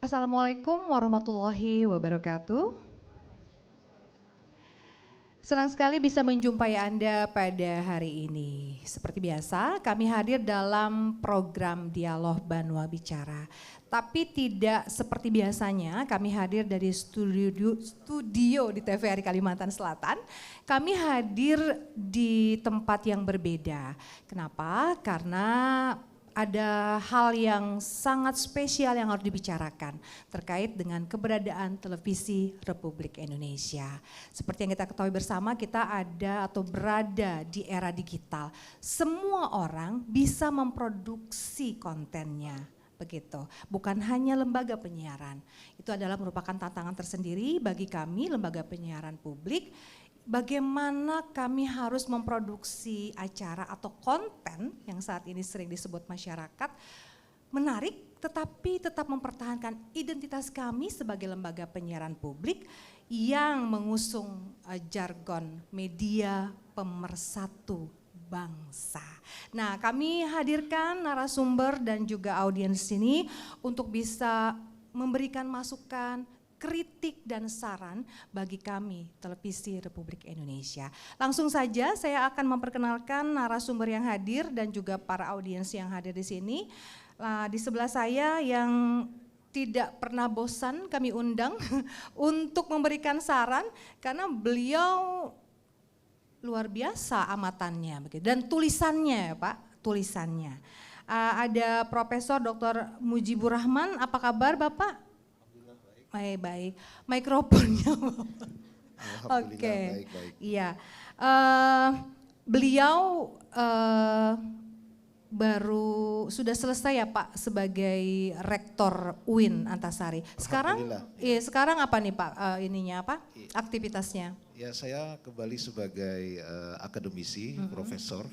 Assalamualaikum warahmatullahi wabarakatuh. Senang sekali bisa menjumpai Anda pada hari ini. Seperti biasa, kami hadir dalam program Dialog Banua Bicara. Tapi tidak seperti biasanya, kami hadir dari studio di TVRI Kalimantan Selatan. Kami hadir di tempat yang berbeda. Kenapa? Karena ada hal yang sangat spesial yang harus dibicarakan terkait dengan keberadaan televisi Republik Indonesia. Seperti yang kita ketahui bersama, kita ada atau berada di era digital. Semua orang bisa memproduksi kontennya, begitu. Bukan hanya lembaga penyiaran. Itu adalah merupakan tantangan tersendiri bagi kami, lembaga penyiaran publik. Bagaimana kami harus memproduksi acara atau konten yang saat ini sering disebut masyarakat menarik, tetapi tetap mempertahankan identitas kami sebagai lembaga penyiaran publik yang mengusung jargon media pemersatu bangsa. Nah, kami hadirkan narasumber dan juga audiens ini untuk bisa memberikan masukan, kritik dan saran bagi kami Televisi Republik Indonesia. Langsung saja saya akan memperkenalkan narasumber yang hadir dan juga para audiens yang hadir di sini. Di sebelah saya yang tidak pernah bosan kami undang untuk memberikan saran karena beliau luar biasa amatannya dan tulisannya Pak, tulisannya. Ada Profesor Dr. Mujibur Rahman, apa kabar Bapak? Baik, mikrofonnya. Oke, iya. Beliau baru sudah selesai ya Pak sebagai Rektor UIN Antasari. Sekarang apa nih Pak ininya apa? Aktivitasnya? Ya, saya kembali sebagai akademisi, profesor,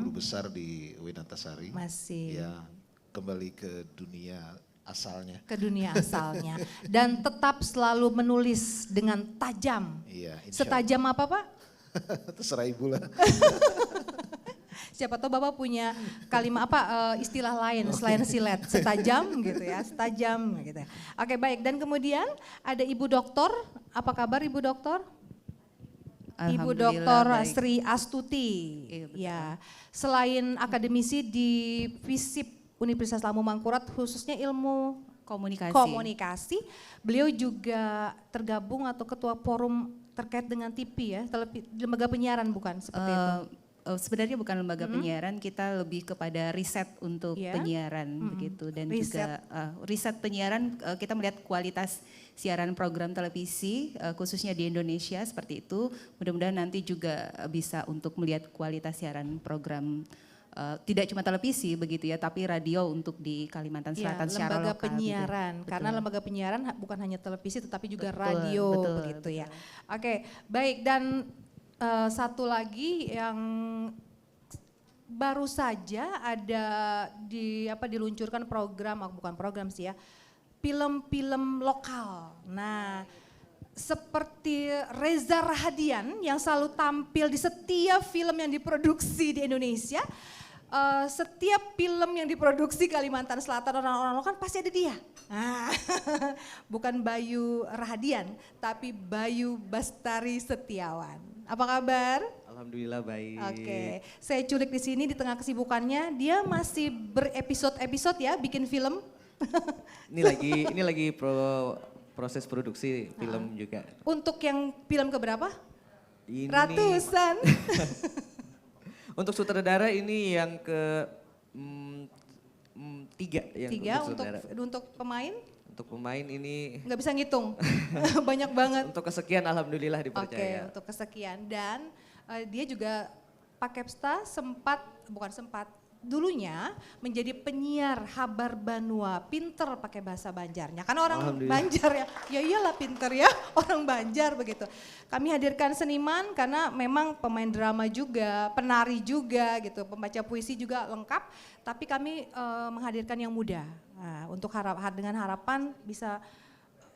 guru besar di UIN Antasari. Masih. Ya, kembali ke dunia asalnya. Ke dunia asalnya. Dan tetap selalu menulis dengan tajam. Iya, setajam apa Pak? Terserah Ibu lah. Siapa tahu Bapak punya kalimat istilah lain selain silet, setajam gitu ya, setajam gitu. Oke, baik, dan kemudian ada Ibu Doktor, apa kabar Ibu Doktor? Ibu Doktor Sri Astuti. Ya, selain akademisi di FISIP Universitas Lampung Mangkurat khususnya ilmu komunikasi. Beliau juga tergabung atau ketua forum terkait dengan TV ya, lembaga penyiaran bukan seperti itu? Sebenarnya bukan lembaga penyiaran, kita lebih kepada riset untuk penyiaran begitu, dan juga riset penyiaran kita melihat kualitas siaran program televisi khususnya di Indonesia seperti itu. Mudah-mudahan nanti juga bisa untuk melihat kualitas siaran program tidak cuma televisi begitu ya, tapi radio untuk di Kalimantan Selatan secara lokal. Lembaga penyiaran, gitu. Karena lembaga penyiaran bukan hanya televisi tetapi juga radio begitu ya. Oke, baik, dan satu lagi yang baru saja ada diluncurkan program, bukan program sih ya, film-film lokal. Nah, seperti Reza Rahadian yang selalu tampil di setiap film yang diproduksi di Indonesia. Setiap film yang diproduksi Kalimantan Selatan orang-orang lokal pasti ada dia. Nah, bukan Bayu Rahadian, tapi Bayu Bastari Setiawan. Apa kabar? Alhamdulillah baik. Oke, saya culik di sini di tengah kesibukannya. Dia masih berepisode-episode ya, bikin film. Ini lagi proses produksi film juga. Untuk yang film keberapa? Ini, ratusan. Untuk sutradara ini yang ke tiga. Tiga untuk pemain? Untuk pemain ini nggak bisa ngitung, banyak banget. Untuk kesekian alhamdulillah dipercaya. Oke, untuk kesekian, dan dia juga Pak Kepsta dulunya menjadi penyiar Habar Banua, pinter pakai bahasa Banjarnya. Karena orang Banjar ya iyalah pinter ya, orang Banjar begitu. Kami hadirkan seniman karena memang pemain drama juga, penari juga gitu, pembaca puisi juga lengkap. Tapi kami menghadirkan yang muda, untuk dengan harapan bisa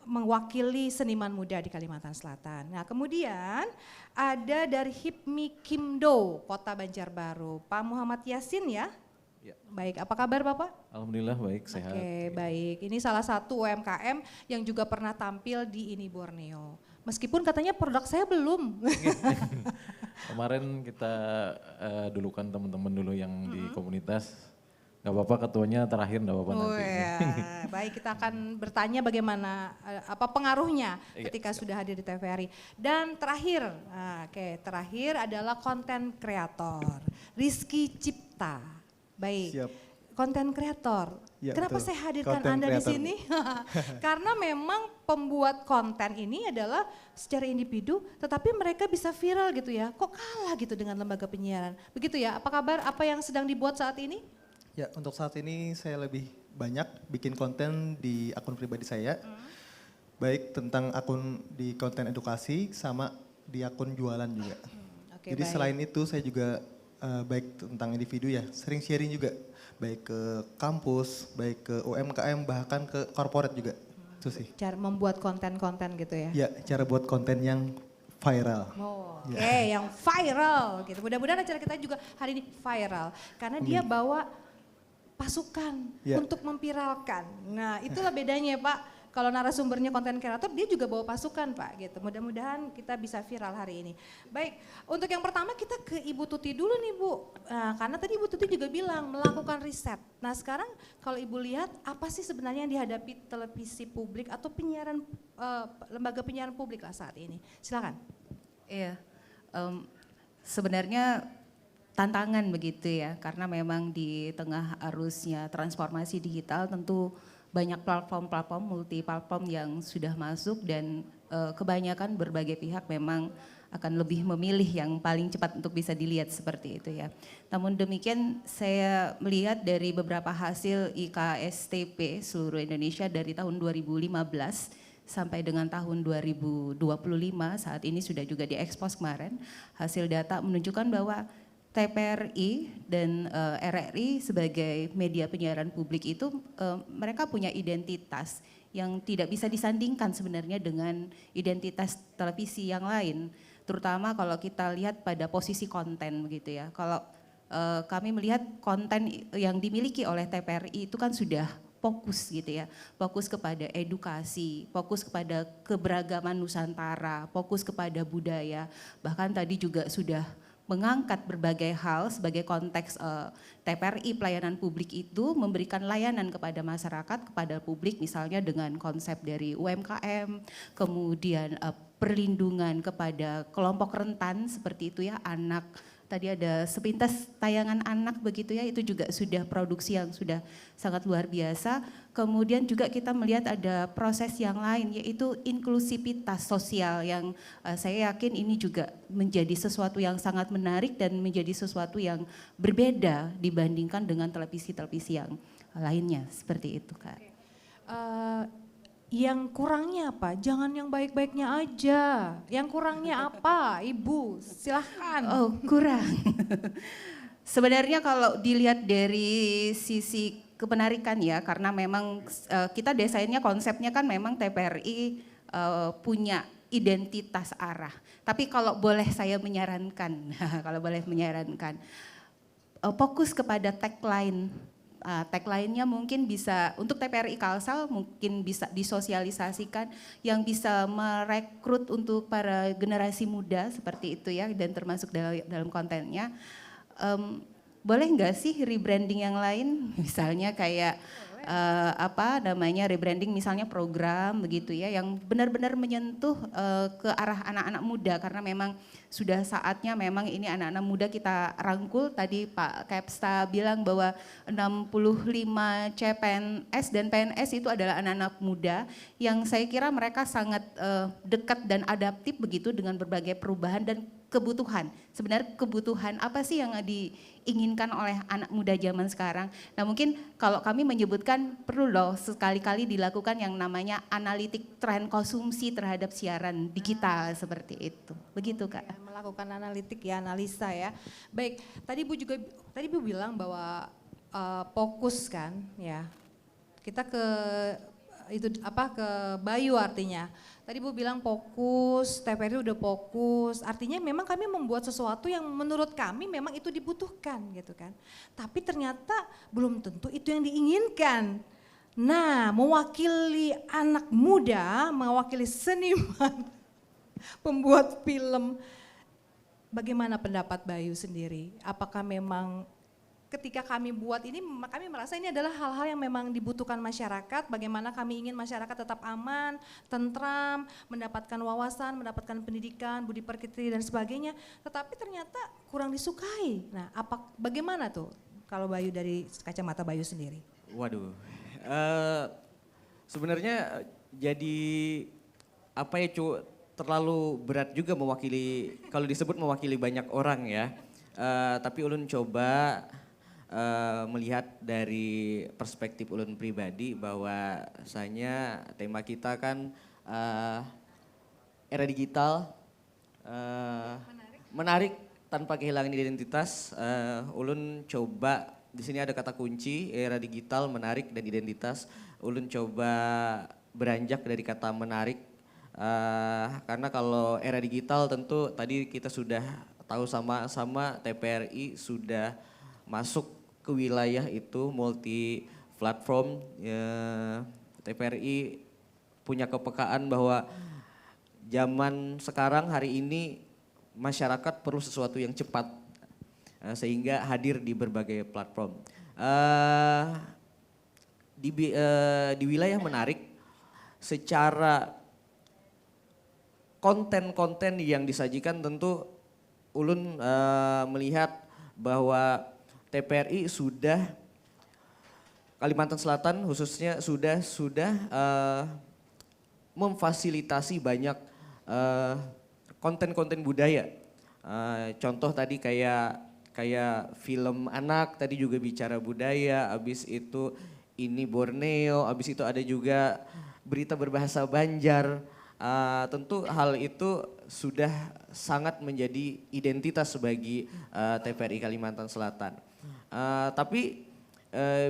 mewakili seniman muda di Kalimantan Selatan. Nah, kemudian ada dari HIPMI Kimdo, Kota Banjarbaru, Pak Muhammad Yasin ya. Ya. Baik, apa kabar Bapak? Alhamdulillah baik, sehat. Oke, baik. Ini salah satu UMKM yang juga pernah tampil di Ini Borneo. Meskipun katanya produk saya belum. Kemarin kita dulukan teman-teman dulu yang di komunitas. Gak apa-apa ketuanya terakhir, gak apa-apa Oh nanti. ya, baik kita akan bertanya bagaimana apa pengaruhnya ketika sudah hadir di TVRI. Dan terakhir, terakhir adalah konten kreator Rizky Cipta. Baik. Siap. Konten kreator. Ya, Kenapa betul. saya hadirkan Content Anda di creator. sini? Karena memang pembuat konten ini adalah secara individu, tetapi mereka bisa viral gitu ya. Kok kalah gitu dengan lembaga penyiaran? Begitu ya. Apa kabar? Apa yang sedang dibuat saat ini? Ya, untuk saat ini saya lebih banyak bikin konten di akun pribadi saya. Baik tentang akun di konten edukasi sama di akun jualan juga. Oke, Jadi baik. selain itu saya juga baik tentang individu ya, sering sharing juga. Baik ke kampus, baik ke UMKM, bahkan ke corporate juga. Itu sih. Cara membuat konten-konten gitu ya. Ya, cara buat konten yang viral. Oh, oke, yang viral gitu. Mudah-mudahan acara kita juga hari ini viral karena dia bawa pasukan Ya. untuk memviralkan. Nah, itulah bedanya ya, Pak. Kalau narasumbernya konten kreator, dia juga bawa pasukan, Pak. Gitu. Mudah-mudahan kita bisa viral hari ini. Baik, untuk yang pertama kita ke Ibu Tuti dulu nih, Bu. Nah, karena tadi Ibu Tuti juga bilang melakukan riset. Nah, sekarang kalau Ibu lihat apa sih sebenarnya yang dihadapi televisi publik atau penyiaran lembaga penyiaran publik lah saat ini? Silakan. Iya, sebenarnya tantangan begitu ya, karena memang di tengah arusnya transformasi digital tentu banyak platform-platform multi platform yang sudah masuk dan kebanyakan berbagai pihak memang akan lebih memilih yang paling cepat untuk bisa dilihat seperti itu ya. Namun demikian saya melihat dari beberapa hasil IKSTP seluruh Indonesia dari tahun 2015 sampai dengan tahun 2025 saat ini sudah juga diekspos kemarin, hasil data menunjukkan bahwa TVRI dan RRI sebagai media penyiaran publik itu mereka punya identitas yang tidak bisa disandingkan sebenarnya dengan identitas televisi yang lain, terutama kalau kita lihat pada posisi konten begitu ya. Kalau kami melihat konten yang dimiliki oleh TVRI itu kan sudah fokus gitu ya, fokus kepada edukasi, fokus kepada keberagaman Nusantara, fokus kepada budaya, bahkan tadi juga sudah mengangkat berbagai hal sebagai konteks TVRI pelayanan publik itu memberikan layanan kepada masyarakat, kepada publik misalnya dengan konsep dari UMKM, kemudian perlindungan kepada kelompok rentan seperti itu ya, anak. Tadi ada sepintas tayangan anak begitu ya, itu juga sudah produksi yang sudah sangat luar biasa. Kemudian juga kita melihat ada proses yang lain yaitu inklusivitas sosial yang saya yakin ini juga menjadi sesuatu yang sangat menarik dan menjadi sesuatu yang berbeda dibandingkan dengan televisi-televisi yang lainnya seperti itu Kak. Yang kurangnya apa? Jangan yang baik-baiknya aja. Yang kurangnya apa, Ibu? Silahkan. Oh, kurang. Sebenarnya kalau dilihat dari sisi kepenarikan ya, karena memang kita desainnya konsepnya kan memang TVRI punya identitas arah. Tapi kalau boleh saya menyarankan, fokus kepada tagline. Tagline-nya mungkin bisa untuk TVRI Kalsel mungkin bisa disosialisasikan yang bisa merekrut untuk para generasi muda seperti itu ya, dan termasuk dalam kontennya. Boleh nggak sih rebranding yang lain, misalnya kayak rebranding misalnya program begitu ya yang benar-benar menyentuh ke arah anak-anak muda, karena memang sudah saatnya memang ini anak-anak muda kita rangkul. Tadi Pak Kepsta bilang bahwa 65 CPNS dan PNS itu adalah anak-anak muda yang saya kira mereka sangat dekat dan adaptif begitu dengan berbagai perubahan dan kebutuhan. Sebenarnya kebutuhan apa sih yang diinginkan oleh anak muda zaman sekarang? Nah mungkin kalau kami menyebutkan perlu loh sekali-kali dilakukan yang namanya analitik tren konsumsi terhadap siaran digital seperti itu. Begitu Kak. Ya, melakukan analitik ya, analisa ya. Baik, tadi Bu bilang bahwa fokus kan ya. Kita ke itu apa ke Bayu artinya. Tadi Bu bilang fokus, TVRI udah fokus. Artinya memang kami membuat sesuatu yang menurut kami memang itu dibutuhkan gitu kan. Tapi ternyata belum tentu itu yang diinginkan. Nah, mewakili anak muda, mewakili seniman, pembuat film. Bagaimana pendapat Bayu sendiri? Apakah memang ketika kami buat ini, kami merasa ini adalah hal-hal yang memang dibutuhkan masyarakat, bagaimana kami ingin masyarakat tetap aman, tentram, mendapatkan wawasan, mendapatkan pendidikan, budi pekerti dan sebagainya, tetapi ternyata kurang disukai. Nah, bagaimana tuh kalau Bayu dari kacamata Bayu sendiri? Waduh, sebenarnya jadi apa ya terlalu berat juga mewakili, kalau disebut mewakili banyak orang ya, tapi ulun coba melihat dari perspektif ulun pribadi bahwasanya tema kita kan era digital menarik tanpa kehilangan identitas. Ulun coba di sini ada kata kunci era digital menarik dan identitas. Ulun coba beranjak dari kata menarik karena kalau era digital tentu tadi kita sudah tahu sama-sama TVRI sudah masuk ke wilayah itu multi platform. TVRI punya kepekaan bahwa zaman sekarang hari ini masyarakat perlu sesuatu yang cepat sehingga hadir di berbagai platform. Di wilayah menarik secara konten-konten yang disajikan tentu ulun melihat bahwa TVRI sudah Kalimantan Selatan khususnya sudah memfasilitasi banyak konten-konten budaya. Contoh tadi kayak film anak tadi juga bicara budaya, habis itu ini Borneo, habis itu ada juga berita berbahasa Banjar. Tentu hal itu sudah sangat menjadi identitas bagi TVRI Kalimantan Selatan. Tapi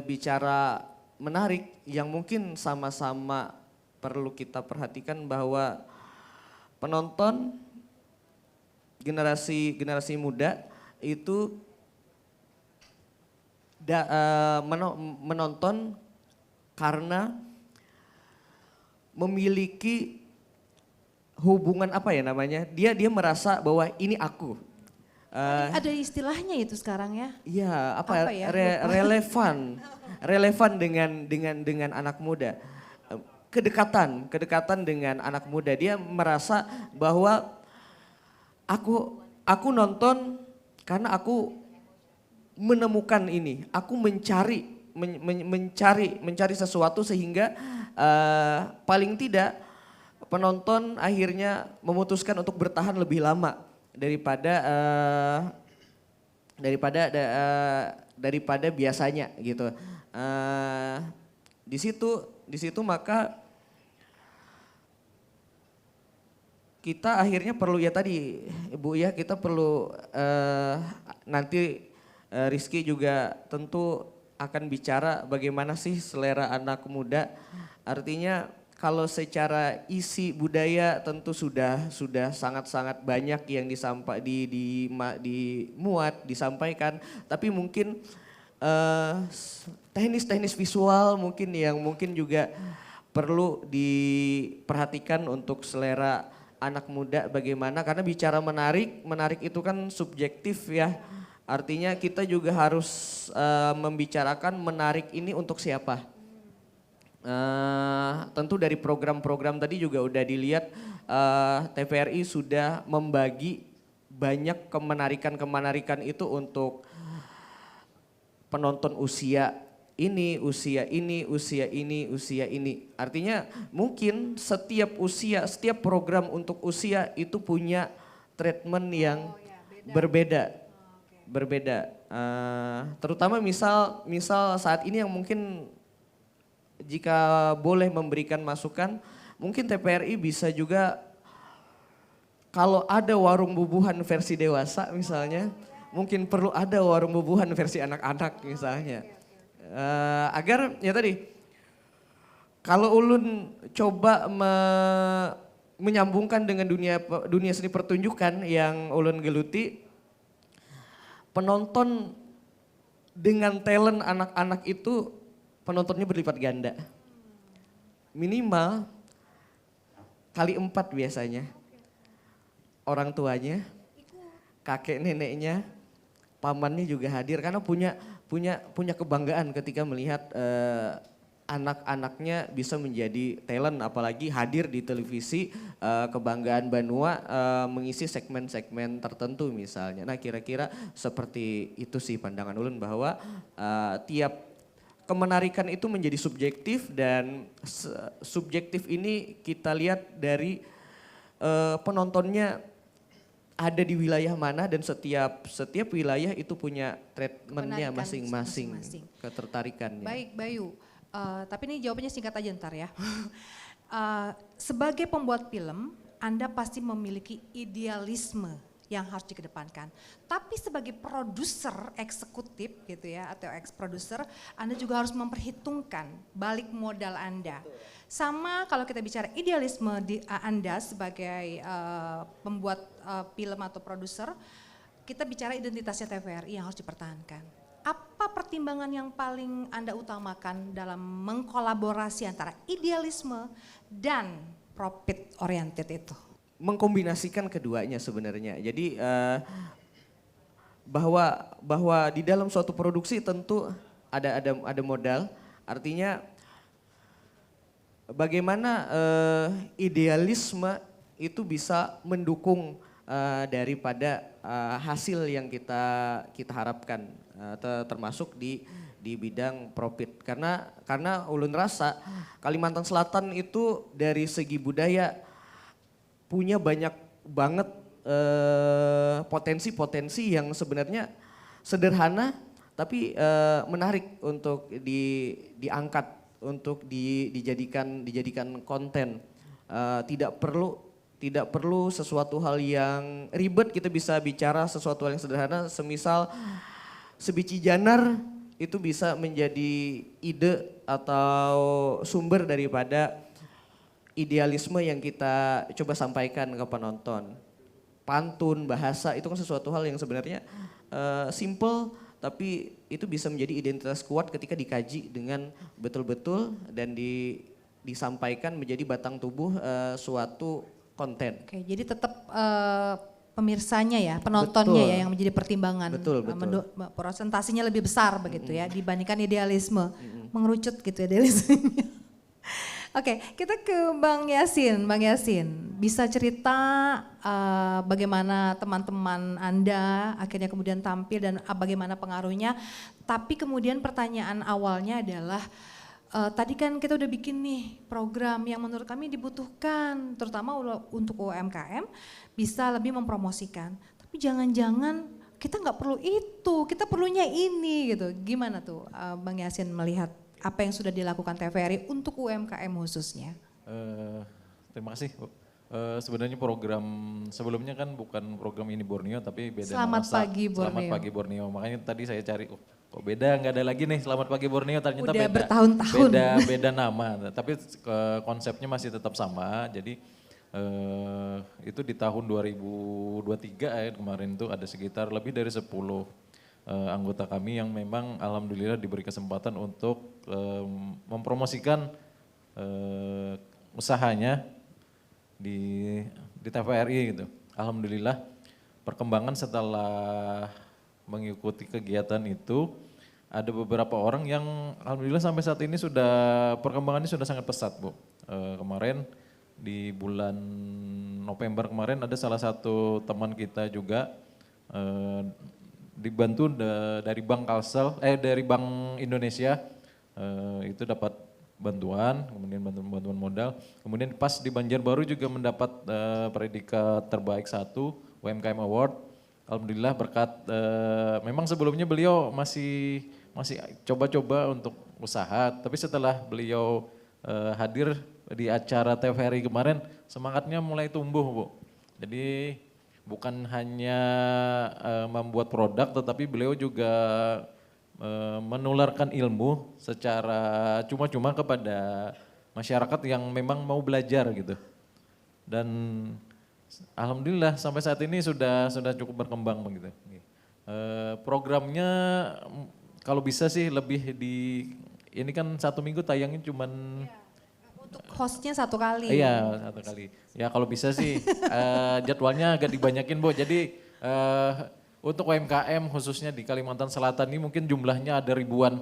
bicara menarik yang mungkin sama-sama perlu kita perhatikan bahwa penonton generasi muda itu menonton karena memiliki hubungan apa ya namanya? Dia merasa bahwa ini aku. Ada istilahnya itu sekarang ya? Iya, Apa ya? relevan dengan anak muda. Kedekatan dengan anak muda. Dia merasa bahwa aku nonton karena aku menemukan ini. Aku mencari sesuatu sehingga paling tidak penonton akhirnya memutuskan untuk bertahan lebih lama daripada biasanya gitu. Di situ maka kita akhirnya perlu ya tadi Ibu ya, kita perlu nanti Rizky juga tentu akan bicara bagaimana sih selera anak muda. Artinya kalau secara isi budaya tentu sudah sangat-sangat banyak yang disampaikan, tapi mungkin teknis visual mungkin yang mungkin juga perlu diperhatikan untuk selera anak muda bagaimana, karena bicara menarik itu kan subjektif ya. Artinya kita juga harus membicarakan menarik ini untuk siapa. Tentu dari program-program tadi juga udah dilihat TVRI sudah membagi banyak kemenarikan itu untuk penonton usia ini. Artinya mungkin setiap program untuk usia itu punya treatment yang berbeda. Terutama misal saat ini yang mungkin jika boleh memberikan masukan, mungkin TVRI bisa juga kalau ada warung bubuhan versi dewasa misalnya, mungkin perlu ada warung bubuhan versi anak-anak misalnya. Agar ya tadi kalau ulun coba menyambungkan dengan dunia seni pertunjukan yang ulun geluti, penonton dengan talent anak-anak itu penontonnya berlipat ganda. Minimal kali 4 biasanya. Orang tuanya, kakek neneknya, pamannya juga hadir karena punya kebanggaan ketika melihat anak-anaknya bisa menjadi talent, apalagi hadir di televisi. Kebanggaan Banua mengisi segmen-segmen tertentu misalnya. Nah kira-kira seperti itu sih pandangan ulun, bahwa tiap kemenarikan itu menjadi subjektif, dan subjektif ini kita lihat dari penontonnya ada di wilayah mana, dan setiap wilayah itu punya treatmentnya masing-masing, ketertarikannya. Baik Bayu, tapi ini jawabannya singkat aja ntar ya. Sebagai pembuat film, Anda pasti memiliki idealisme yang harus dikedepankan. Tapi sebagai produser eksekutif gitu ya, atau ex-produser, Anda juga harus memperhitungkan balik modal Anda. Sama kalau kita bicara idealisme di Anda sebagai pembuat film atau produser, kita bicara identitasnya TVRI yang harus dipertahankan. Apa pertimbangan yang paling Anda utamakan dalam mengkolaborasi antara idealisme dan profit oriented itu? Mengkombinasikan keduanya sebenarnya. Jadi bahwa di dalam suatu produksi tentu ada modal, artinya bagaimana idealisme itu bisa mendukung daripada hasil yang kita harapkan, termasuk di bidang profit. Karena ulun rasa Kalimantan Selatan itu dari segi budaya punya banyak banget potensi-potensi yang sebenarnya sederhana tapi menarik untuk diangkat, untuk dijadikan konten. Tidak perlu sesuatu hal yang ribet, kita bisa bicara sesuatu hal yang sederhana, semisal sebiji janar itu bisa menjadi ide atau sumber daripada idealisme yang kita coba sampaikan ke penonton. Pantun, bahasa itu kan sesuatu hal yang sebenarnya simple, tapi itu bisa menjadi identitas kuat ketika dikaji dengan betul-betul dan disampaikan menjadi batang tubuh suatu konten. Oke, jadi tetap pemirsanya ya, penontonnya ya yang menjadi pertimbangan. Betul. Presentasinya lebih besar begitu ya dibandingkan idealisme. Mengerucut gitu idealismenya. Oke, kita ke Bang Yasin. Bang Yasin, bisa cerita bagaimana teman-teman Anda akhirnya kemudian tampil dan bagaimana pengaruhnya. Tapi kemudian pertanyaan awalnya adalah, tadi kan kita udah bikin nih program yang menurut kami dibutuhkan, terutama untuk UMKM bisa lebih mempromosikan. Tapi jangan-jangan kita nggak perlu itu, kita perlunya ini gitu. Gimana tuh Bang Yasin melihat apa yang sudah dilakukan TVRI untuk UMKM khususnya? Terima kasih Bu. Sebenarnya program sebelumnya kan bukan program ini Borneo tapi beda. Selamat Pagi Borneo. Selamat Pagi Borneo. Makanya tadi saya cari, kok beda, nggak ada lagi nih Selamat Pagi Borneo, ternyata udah bertahun-tahun. Beda nama, tapi konsepnya masih tetap sama. Jadi itu di tahun 2023 ya kemarin tuh ada sekitar lebih dari 10 anggota kami yang memang alhamdulillah diberi kesempatan untuk mempromosikan usahanya di TVRI gitu. Alhamdulillah perkembangan setelah mengikuti kegiatan itu ada beberapa orang yang alhamdulillah sampai saat ini perkembangannya sudah sangat pesat Bu. Kemarin di bulan November kemarin ada salah satu teman kita juga dibantu dari Bank Kalsel, dari Bank Indonesia, itu dapat bantuan, kemudian bantuan modal. Kemudian pas di Banjarbaru juga mendapat predikat terbaik 1 UMKM Award. Alhamdulillah berkat, memang sebelumnya beliau masih coba-coba untuk usaha, tapi setelah beliau hadir di acara TVRI kemarin, semangatnya mulai tumbuh Bu. Jadi bukan hanya membuat produk, tetapi beliau juga menularkan ilmu secara cuma-cuma kepada masyarakat yang memang mau belajar gitu. Dan alhamdulillah sampai saat ini sudah cukup berkembang begitu. Programnya kalau bisa sih lebih ini kan 1 minggu tayangnya cuman Untuk hostnya 1 kali. Iya 1 kali. Ya kalau bisa sih jadwalnya agak dibanyakin Bu. Jadi untuk UMKM khususnya di Kalimantan Selatan ini mungkin jumlahnya ada ribuan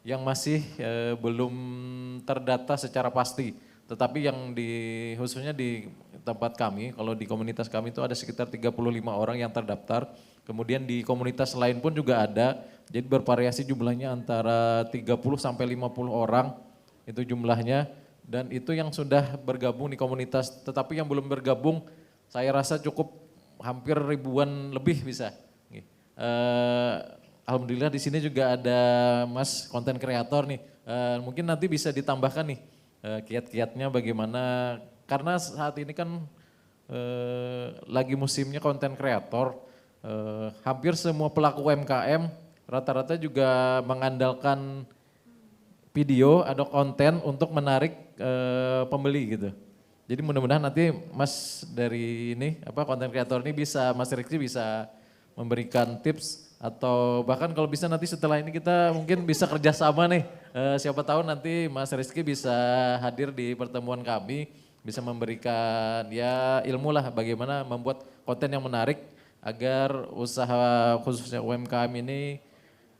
yang masih belum terdata secara pasti. Tetapi yang khususnya di tempat kami, kalau di komunitas kami itu ada sekitar 35 orang yang terdaftar. Kemudian di komunitas lain pun juga ada, jadi bervariasi jumlahnya antara 30 sampai 50 orang itu jumlahnya. Dan itu yang sudah bergabung di komunitas, tetapi yang belum bergabung saya rasa cukup hampir ribuan lebih bisa. Alhamdulillah di sini juga ada Mas konten kreator nih, mungkin nanti bisa ditambahkan nih kiat-kiatnya bagaimana, karena saat ini kan lagi musimnya konten kreator, hampir semua pelaku UMKM rata-rata juga mengandalkan video atau konten untuk menarik pembeli gitu. Jadi mudah-mudahan nanti Mas dari konten kreator ini Mas Rizky bisa memberikan tips atau bahkan kalau bisa nanti setelah ini kita mungkin bisa kerjasama nih. Siapa tahu nanti Mas Rizky bisa hadir di pertemuan kami, bisa memberikan ya ilmu lah bagaimana membuat konten yang menarik agar usaha khususnya UMKM ini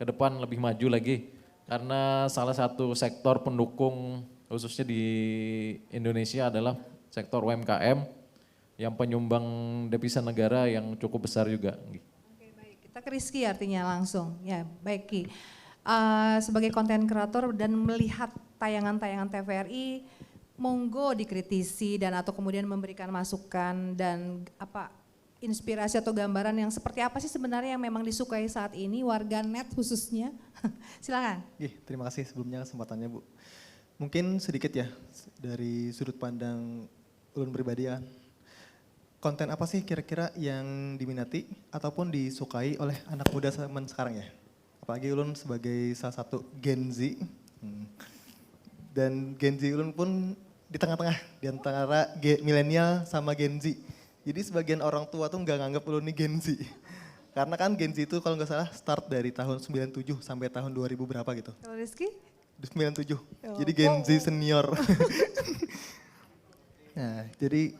ke depan lebih maju lagi. Karena salah satu sektor pendukung khususnya di Indonesia adalah sektor UMKM yang penyumbang devisa negara yang cukup besar juga. Kita ke Rizky artinya langsung, ya baik Ki. Sebagai konten kreator dan melihat tayangan-tayangan TVRI, monggo dikritisi dan atau kemudian memberikan masukan dan inspirasi atau gambaran yang seperti apa sih sebenarnya yang memang disukai saat ini warga net khususnya. Silakan. Terima kasih sebelumnya kesempatannya Bu. Mungkin sedikit ya dari sudut pandang ulun pribadi ya. Konten apa sih kira-kira yang diminati ataupun disukai oleh anak muda zaman sekarang ya? Apalagi ulun sebagai salah satu Gen Z. Dan Gen Z ulun pun di tengah-tengah, di antara milenial sama Gen Z. Jadi sebagian orang tua tuh nggak nganggap ulun ini Gen Z. Karena kan Gen Z itu kalau nggak salah start dari tahun 97 sampai tahun 2000 berapa gitu. Kalau Rizky? 97, jadi Gen Z senior. Nah, jadi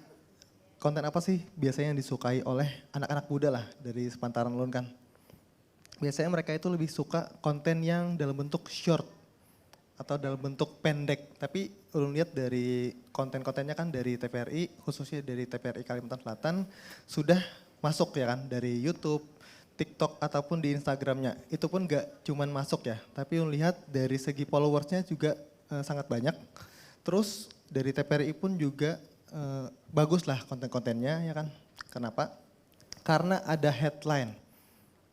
konten apa sih biasanya yang disukai oleh anak-anak muda lah dari sepantaran ulun kan. Biasanya mereka itu lebih suka konten yang dalam bentuk short atau dalam bentuk pendek. Tapi ulun lihat dari konten-kontennya kan dari TVRI, khususnya dari TVRI Kalimantan Selatan sudah masuk ya kan dari YouTube, TikTok ataupun di Instagramnya. Itu pun gak cuman masuk ya, tapi ulun lihat dari segi followersnya juga sangat banyak. Terus dari TVRI pun juga bagus lah konten-kontennya ya kan. Kenapa? Karena ada headline.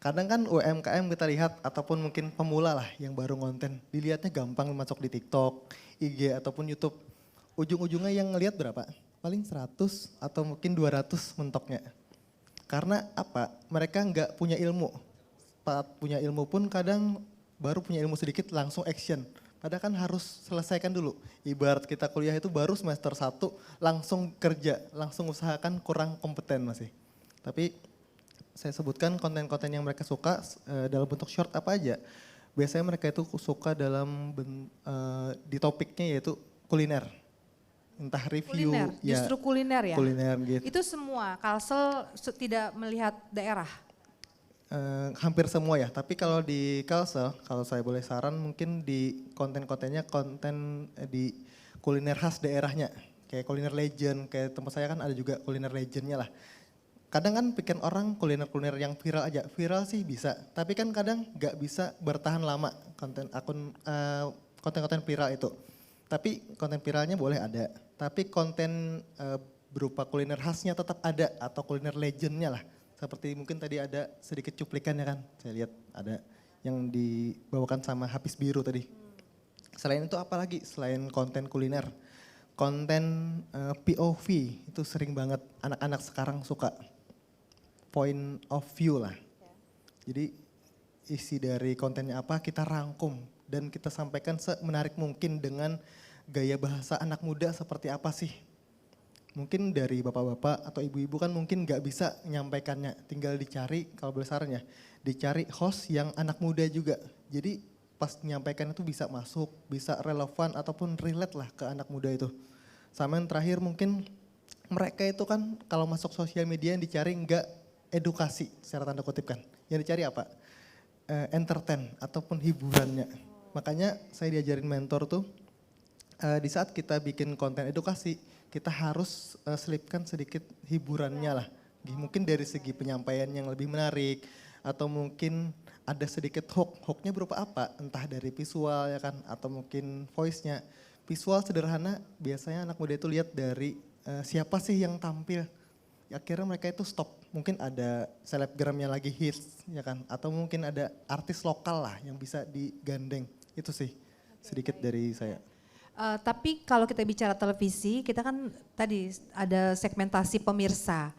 Kadang kan UMKM kita lihat ataupun mungkin pemula lah yang baru konten. Dilihatnya gampang masuk di TikTok, IG ataupun YouTube. Ujung-ujungnya yang ngelihat berapa? Paling 100 atau mungkin 200 mentoknya. Karena apa? Mereka nggak punya ilmu. Punya ilmu pun kadang baru punya ilmu sedikit langsung action. Padahal kan harus selesaikan dulu. Ibarat kita kuliah itu baru semester 1 langsung kerja, langsung usahakan kurang kompeten masih. Tapi saya sebutkan konten-konten yang mereka suka dalam bentuk short apa aja. Biasanya mereka itu suka di topiknya yaitu kuliner. Entah review. Kuliner, justru kuliner ya? Kuliner gitu. Itu semua, Kalsel tidak melihat daerah? Hampir semua ya, tapi kalau di Kalsel, kalau saya boleh saran mungkin di konten-kontennya konten di kuliner khas daerahnya. Kayak kuliner legend, kayak tempat saya kan ada juga kuliner legendnya lah. Kadang kan pikir orang kuliner-kuliner yang viral aja, viral sih bisa. Tapi kan kadang gak bisa bertahan lama konten-konten viral itu. Tapi konten viralnya boleh ada, tapi konten berupa kuliner khasnya tetap ada atau kuliner legendnya lah. Seperti mungkin tadi ada sedikit cuplikan ya kan, saya lihat ada yang dibawakan sama Hafiz Biru tadi. Selain itu apa lagi selain konten kuliner? Konten POV itu sering banget anak-anak sekarang suka. Point of view lah. Jadi isi dari kontennya apa kita rangkum dan kita sampaikan semenarik mungkin dengan gaya bahasa anak muda seperti apa sih? Mungkin dari bapak-bapak atau ibu-ibu kan mungkin nggak bisa menyampaikannya, tinggal dicari, kalau boleh saran ya, dicari host yang anak muda juga. Jadi pas menyampaikan itu bisa masuk, bisa relevan ataupun relate lah ke anak muda itu. Sama yang terakhir mungkin mereka itu kan kalau masuk sosial media yang dicari nggak edukasi secara tanda kutip kan. Yang dicari apa? Entertain ataupun hiburannya. Makanya saya diajarin mentor tuh di saat kita bikin konten edukasi, kita harus selipkan sedikit hiburannya lah. Mungkin dari segi penyampaian yang lebih menarik, atau mungkin ada sedikit hooknya berupa apa, entah dari visual ya kan, atau mungkin voice-nya. Visual sederhana biasanya anak muda itu lihat dari siapa sih yang tampil. Akhirnya mereka itu stop, mungkin ada selebgram yang lagi hits ya kan, atau mungkin ada artis lokal lah yang bisa digandeng. Itu sih sedikit dari saya. Tapi kalau kita bicara televisi, kita kan tadi ada segmentasi pemirsa.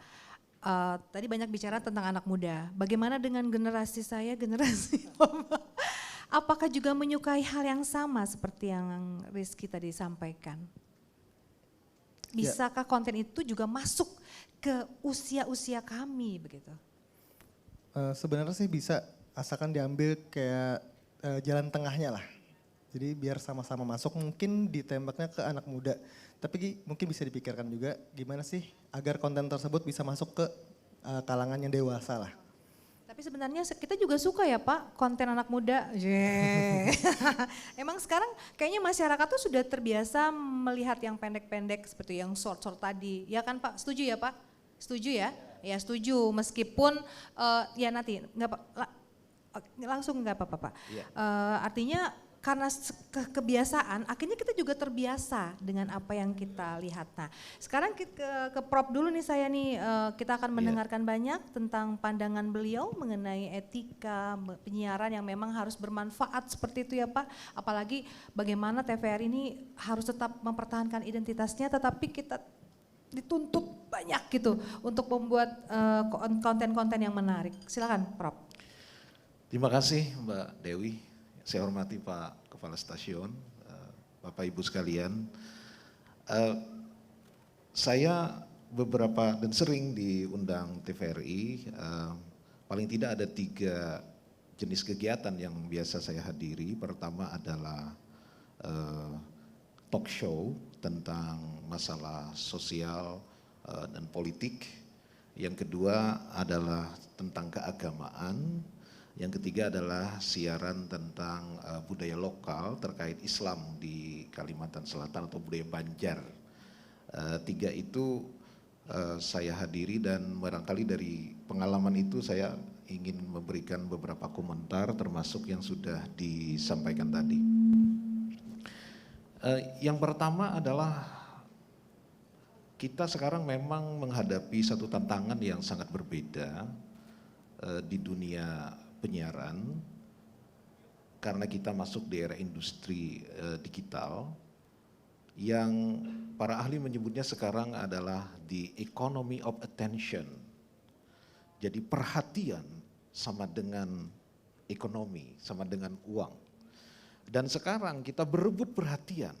Tadi banyak bicara tentang anak muda. Bagaimana dengan generasi saya, generasi Mama? Apakah juga menyukai hal yang sama seperti yang Rizky tadi sampaikan? Bisakah konten itu juga masuk ke usia-usia kami begitu? Sebenarnya sih bisa, asalkan diambil kayak jalan tengahnya lah. Jadi biar sama-sama masuk, mungkin ditembaknya ke anak muda. Tapi mungkin bisa dipikirkan juga gimana sih agar konten tersebut bisa masuk ke kalangan yang dewasa lah. Tapi sebenarnya kita juga suka ya Pak konten anak muda. Emang sekarang kayaknya masyarakat tuh sudah terbiasa melihat yang pendek-pendek seperti yang short-short tadi. Ya kan Pak, setuju ya Pak? Setuju ya? Ya setuju, meskipun ya nanti langsung nggak apa-apa Pak. Iya. Artinya karena kebiasaan, akhirnya kita juga terbiasa dengan apa yang kita lihat. Nah, sekarang ke Prof dulu nih saya nih, kita akan mendengarkan banyak tentang pandangan beliau mengenai etika penyiaran yang memang harus bermanfaat seperti itu ya Pak. Apalagi bagaimana TVRI ini harus tetap mempertahankan identitasnya, tetapi kita dituntut banyak gitu untuk membuat konten-konten yang menarik. Silakan Prof. Terima kasih Mbak Dewi. Saya hormati Pak Kepala Stasiun, Bapak Ibu sekalian. Saya beberapa dan sering diundang TVRI, paling tidak ada 3 jenis kegiatan yang biasa saya hadiri. Pertama adalah talk show tentang masalah sosial dan politik. Yang kedua adalah tentang keagamaan. Yang ketiga adalah siaran tentang budaya lokal terkait Islam di Kalimantan Selatan atau budaya Banjar. 3 itu saya hadiri dan barangkali dari pengalaman itu saya ingin memberikan beberapa komentar termasuk yang sudah disampaikan tadi. Yang pertama adalah kita sekarang memang menghadapi satu tantangan yang sangat berbeda di dunia penyiaran karena kita masuk di era industri digital yang para ahli menyebutnya sekarang adalah the economy of attention. Jadi perhatian sama dengan ekonomi, sama dengan uang. Dan sekarang kita berebut perhatian.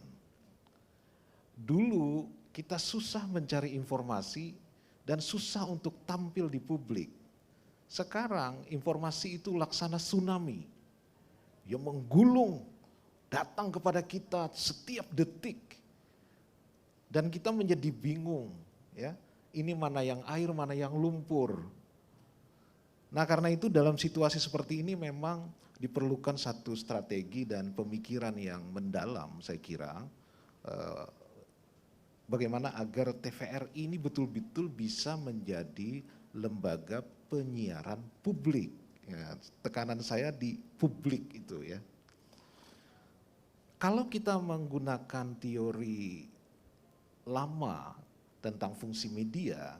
Dulu kita susah mencari informasi dan susah untuk tampil di publik. Sekarang informasi itu laksana tsunami yang menggulung datang kepada kita setiap detik. Dan kita menjadi bingung ya, ini mana yang air, mana yang lumpur. Nah karena itu dalam situasi seperti ini memang diperlukan satu strategi dan pemikiran yang mendalam saya kira. Bagaimana agar TVRI ini betul-betul bisa menjadi lembaga penyiaran publik. Ya, tekanan saya di publik itu ya. Kalau kita menggunakan teori lama tentang fungsi media,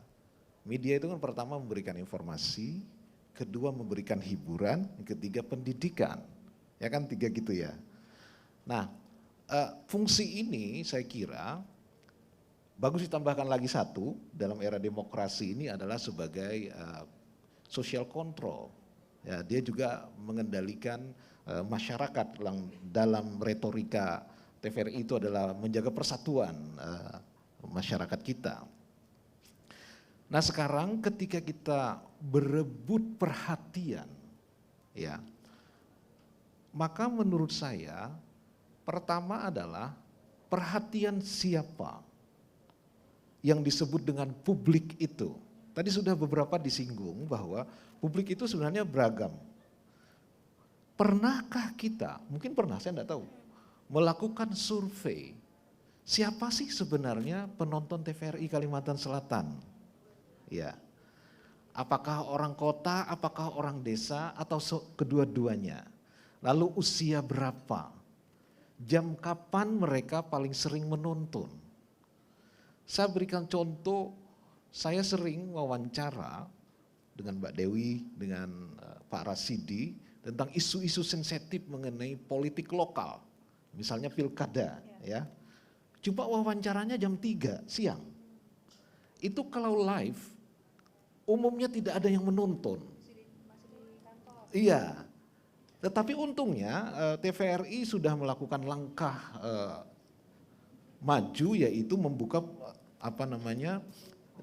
media itu kan pertama memberikan informasi, kedua memberikan hiburan, yang ketiga pendidikan. Ya kan 3 gitu ya. Nah, fungsi ini saya kira bagus ditambahkan lagi 1 dalam era demokrasi ini adalah sebagai social control. Ya, dia juga mengendalikan masyarakat dalam retorika TVRI itu adalah menjaga persatuan masyarakat kita. Nah sekarang ketika kita berebut perhatian, ya, maka menurut saya pertama adalah perhatian siapa yang disebut dengan publik itu. Tadi sudah beberapa disinggung bahwa publik itu sebenarnya beragam. Pernahkah kita, mungkin pernah, saya enggak tahu, melakukan survei, siapa sih sebenarnya penonton TVRI Kalimantan Selatan? Ya, apakah orang kota, apakah orang desa, atau kedua-duanya? Lalu usia berapa? Jam kapan mereka paling sering menonton? Saya berikan contoh, saya sering wawancara dengan Mbak Dewi, dengan Pak Rasidi, tentang isu-isu sensitif mengenai politik lokal. Misalnya pilkada, ya. Coba wawancaranya jam 3 siang. Itu kalau live, umumnya tidak ada yang menonton. Iya, tetapi untungnya TVRI sudah melakukan langkah maju, yaitu membuka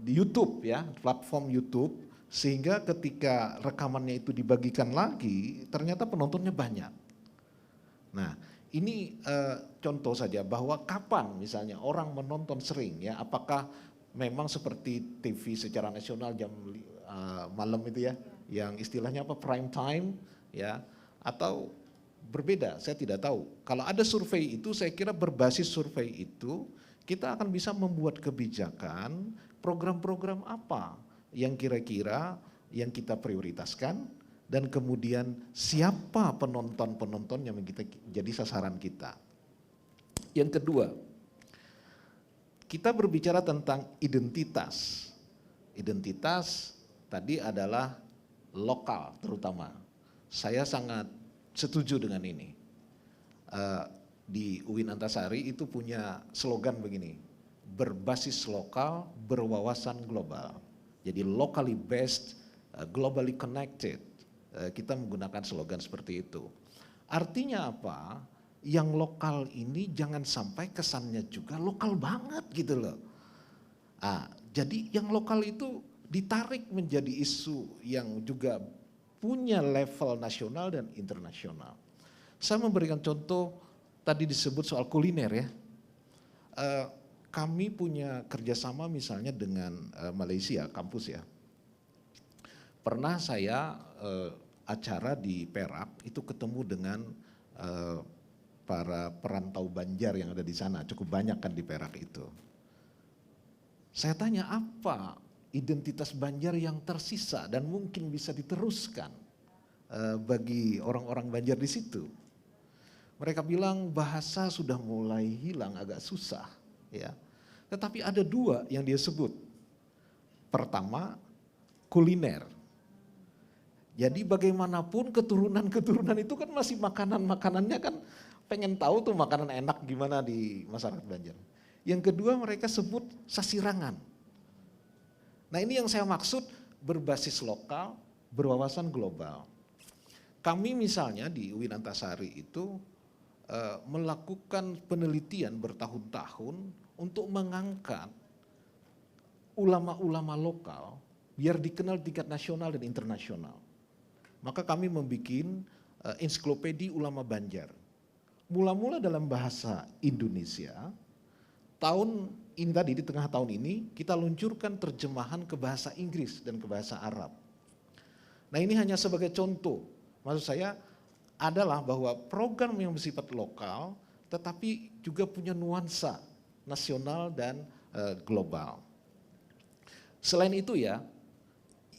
di YouTube, ya, platform YouTube, sehingga ketika rekamannya itu dibagikan lagi, ternyata penontonnya banyak. Nah, ini contoh saja bahwa kapan misalnya orang menonton sering, ya, apakah memang seperti TV secara nasional jam malam itu, ya, yang istilahnya prime time, ya, atau berbeda, saya tidak tahu. Kalau ada survei itu, saya kira berbasis survei itu kita akan bisa membuat kebijakan, program-program apa yang kira-kira yang kita prioritaskan, dan kemudian siapa penonton-penonton yang jadi sasaran kita. Yang kedua, kita berbicara tentang identitas. Identitas tadi adalah lokal terutama. Saya sangat setuju dengan ini. Di UIN Antasari itu punya slogan begini, berbasis lokal, berwawasan global. Jadi locally based, globally connected. Kita menggunakan slogan seperti itu. Artinya apa? Yang lokal ini jangan sampai kesannya juga lokal banget gitu loh. Jadi yang lokal itu ditarik menjadi isu yang juga punya level nasional dan internasional. Saya memberikan contoh, tadi disebut soal kuliner, ya. Kami punya kerjasama misalnya dengan Malaysia, kampus, ya. Pernah saya acara di Perak, itu ketemu dengan para perantau Banjar yang ada di sana, cukup banyak kan di Perak itu. Saya tanya apa identitas Banjar yang tersisa dan mungkin bisa diteruskan bagi orang-orang Banjar di situ. Mereka bilang bahasa sudah mulai hilang, agak susah, ya. Tetapi ada dua yang dia sebut. Pertama, kuliner. Jadi bagaimanapun keturunan-keturunan itu kan masih makanannya kan pengen tahu tuh makanan enak gimana di masyarakat Banjar. Yang kedua mereka sebut sasirangan. Nah ini yang saya maksud berbasis lokal, berwawasan global. Kami misalnya di UIN Antasari itu melakukan penelitian bertahun-tahun untuk mengangkat ulama-ulama lokal biar dikenal tingkat nasional dan internasional. Maka kami membuat ensiklopedia ulama Banjar. Mula-mula dalam bahasa Indonesia, tahun ini tadi di tengah tahun ini kita luncurkan terjemahan ke bahasa Inggris dan ke bahasa Arab. Nah ini hanya sebagai contoh, maksud saya adalah bahwa program yang bersifat lokal tetapi juga punya nuansa nasional dan global. Selain itu ya,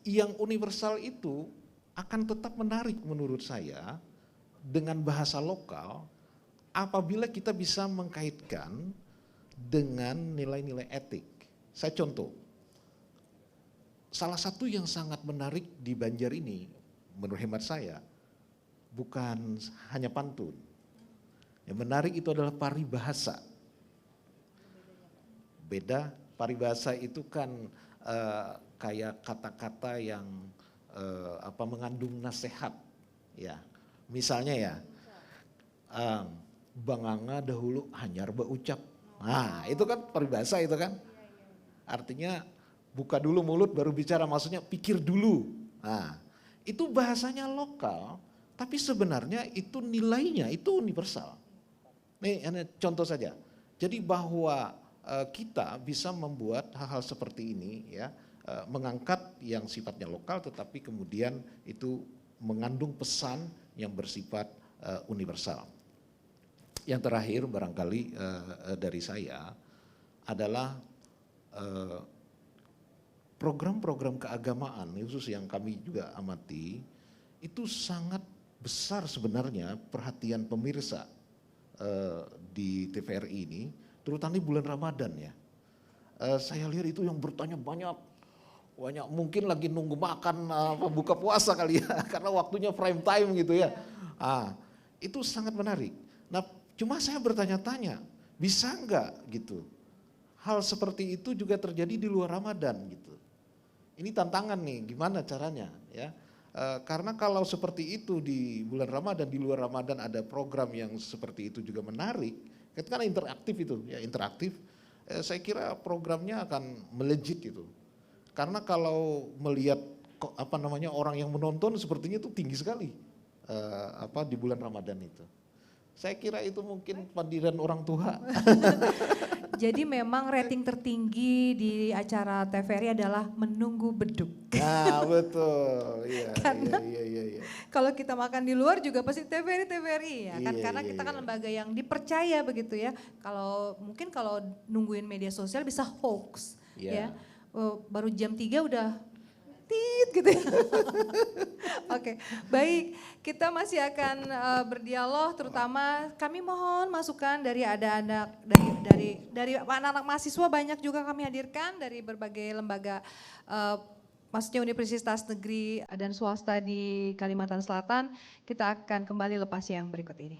yang universal itu akan tetap menarik menurut saya dengan bahasa lokal apabila kita bisa mengkaitkan dengan nilai-nilai etik. Saya contoh, salah satu yang sangat menarik di Banjar ini menurut hemat saya bukan hanya pantun. Yang menarik itu adalah paribahasa. Beda, paribahasa itu kan kayak kata-kata yang mengandung nasihat, ya. Misalnya ya, banganga dahulu hanyar beucap. Nah itu kan peribahasa itu kan. Artinya buka dulu mulut baru bicara, maksudnya pikir dulu. Nah itu bahasanya lokal, tapi sebenarnya itu nilainya itu universal. Nih contoh saja, jadi bahwa kita bisa membuat hal-hal seperti ini ya, mengangkat yang sifatnya lokal tetapi kemudian itu mengandung pesan yang bersifat universal. Yang terakhir barangkali dari saya adalah program-program keagamaan, khusus yang kami juga amati, itu sangat besar sebenarnya perhatian pemirsa di TVRI ini, terutama di bulan Ramadan ya. Saya lihat itu yang bertanya banyak, mungkin lagi nunggu makan buka puasa kali ya, karena waktunya prime time gitu ya. Itu sangat menarik. Nah, cuma saya bertanya-tanya, bisa enggak gitu hal seperti itu juga terjadi di luar Ramadan gitu. Ini tantangan nih, gimana caranya ya. Karena kalau seperti itu di bulan Ramadan, di luar Ramadan ada program yang seperti itu juga menarik, kan interaktif itu ya, interaktif. Saya kira programnya akan melejit gitu. Karena kalau melihat orang yang menonton sepertinya itu tinggi sekali di bulan Ramadan itu. Saya kira itu mungkin pandiran orang tua. Jadi memang rating tertinggi di acara TVRI adalah menunggu beduk. Nah betul, iya. Karena iya. kalau kita makan di luar juga pasti TVRI ya kan, Iya, karena kita kan lembaga yang dipercaya begitu ya. Mungkin kalau nungguin media sosial bisa hoax ya. Baru jam 3 udah tit gitu ya. Oke, baik. Kita masih akan berdialog, terutama kami mohon masukan dari dari anak-anak mahasiswa, banyak juga kami hadirkan dari berbagai lembaga, maksudnya universitas negeri dan swasta di Kalimantan Selatan. Kita akan kembali lepas yang berikut ini.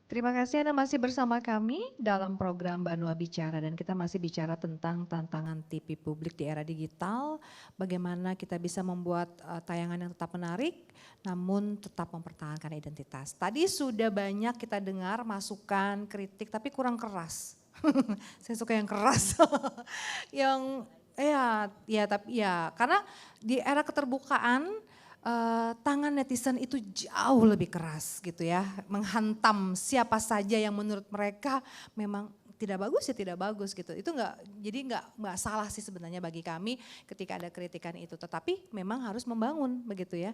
Terima kasih Anda masih bersama kami dalam program Banua Bicara, dan kita masih bicara tentang tantangan TV publik di era digital, bagaimana kita bisa membuat tayangan yang tetap menarik namun tetap mempertahankan identitas. Tadi sudah banyak kita dengar masukan, kritik, tapi kurang keras. Saya suka yang keras. Yang karena di era keterbukaan tangan netizen itu jauh lebih keras gitu ya, menghantam siapa saja yang menurut mereka memang tidak bagus ya tidak bagus gitu. Itu nggak salah sih sebenarnya bagi kami ketika ada kritikan itu, tetapi memang harus membangun begitu ya.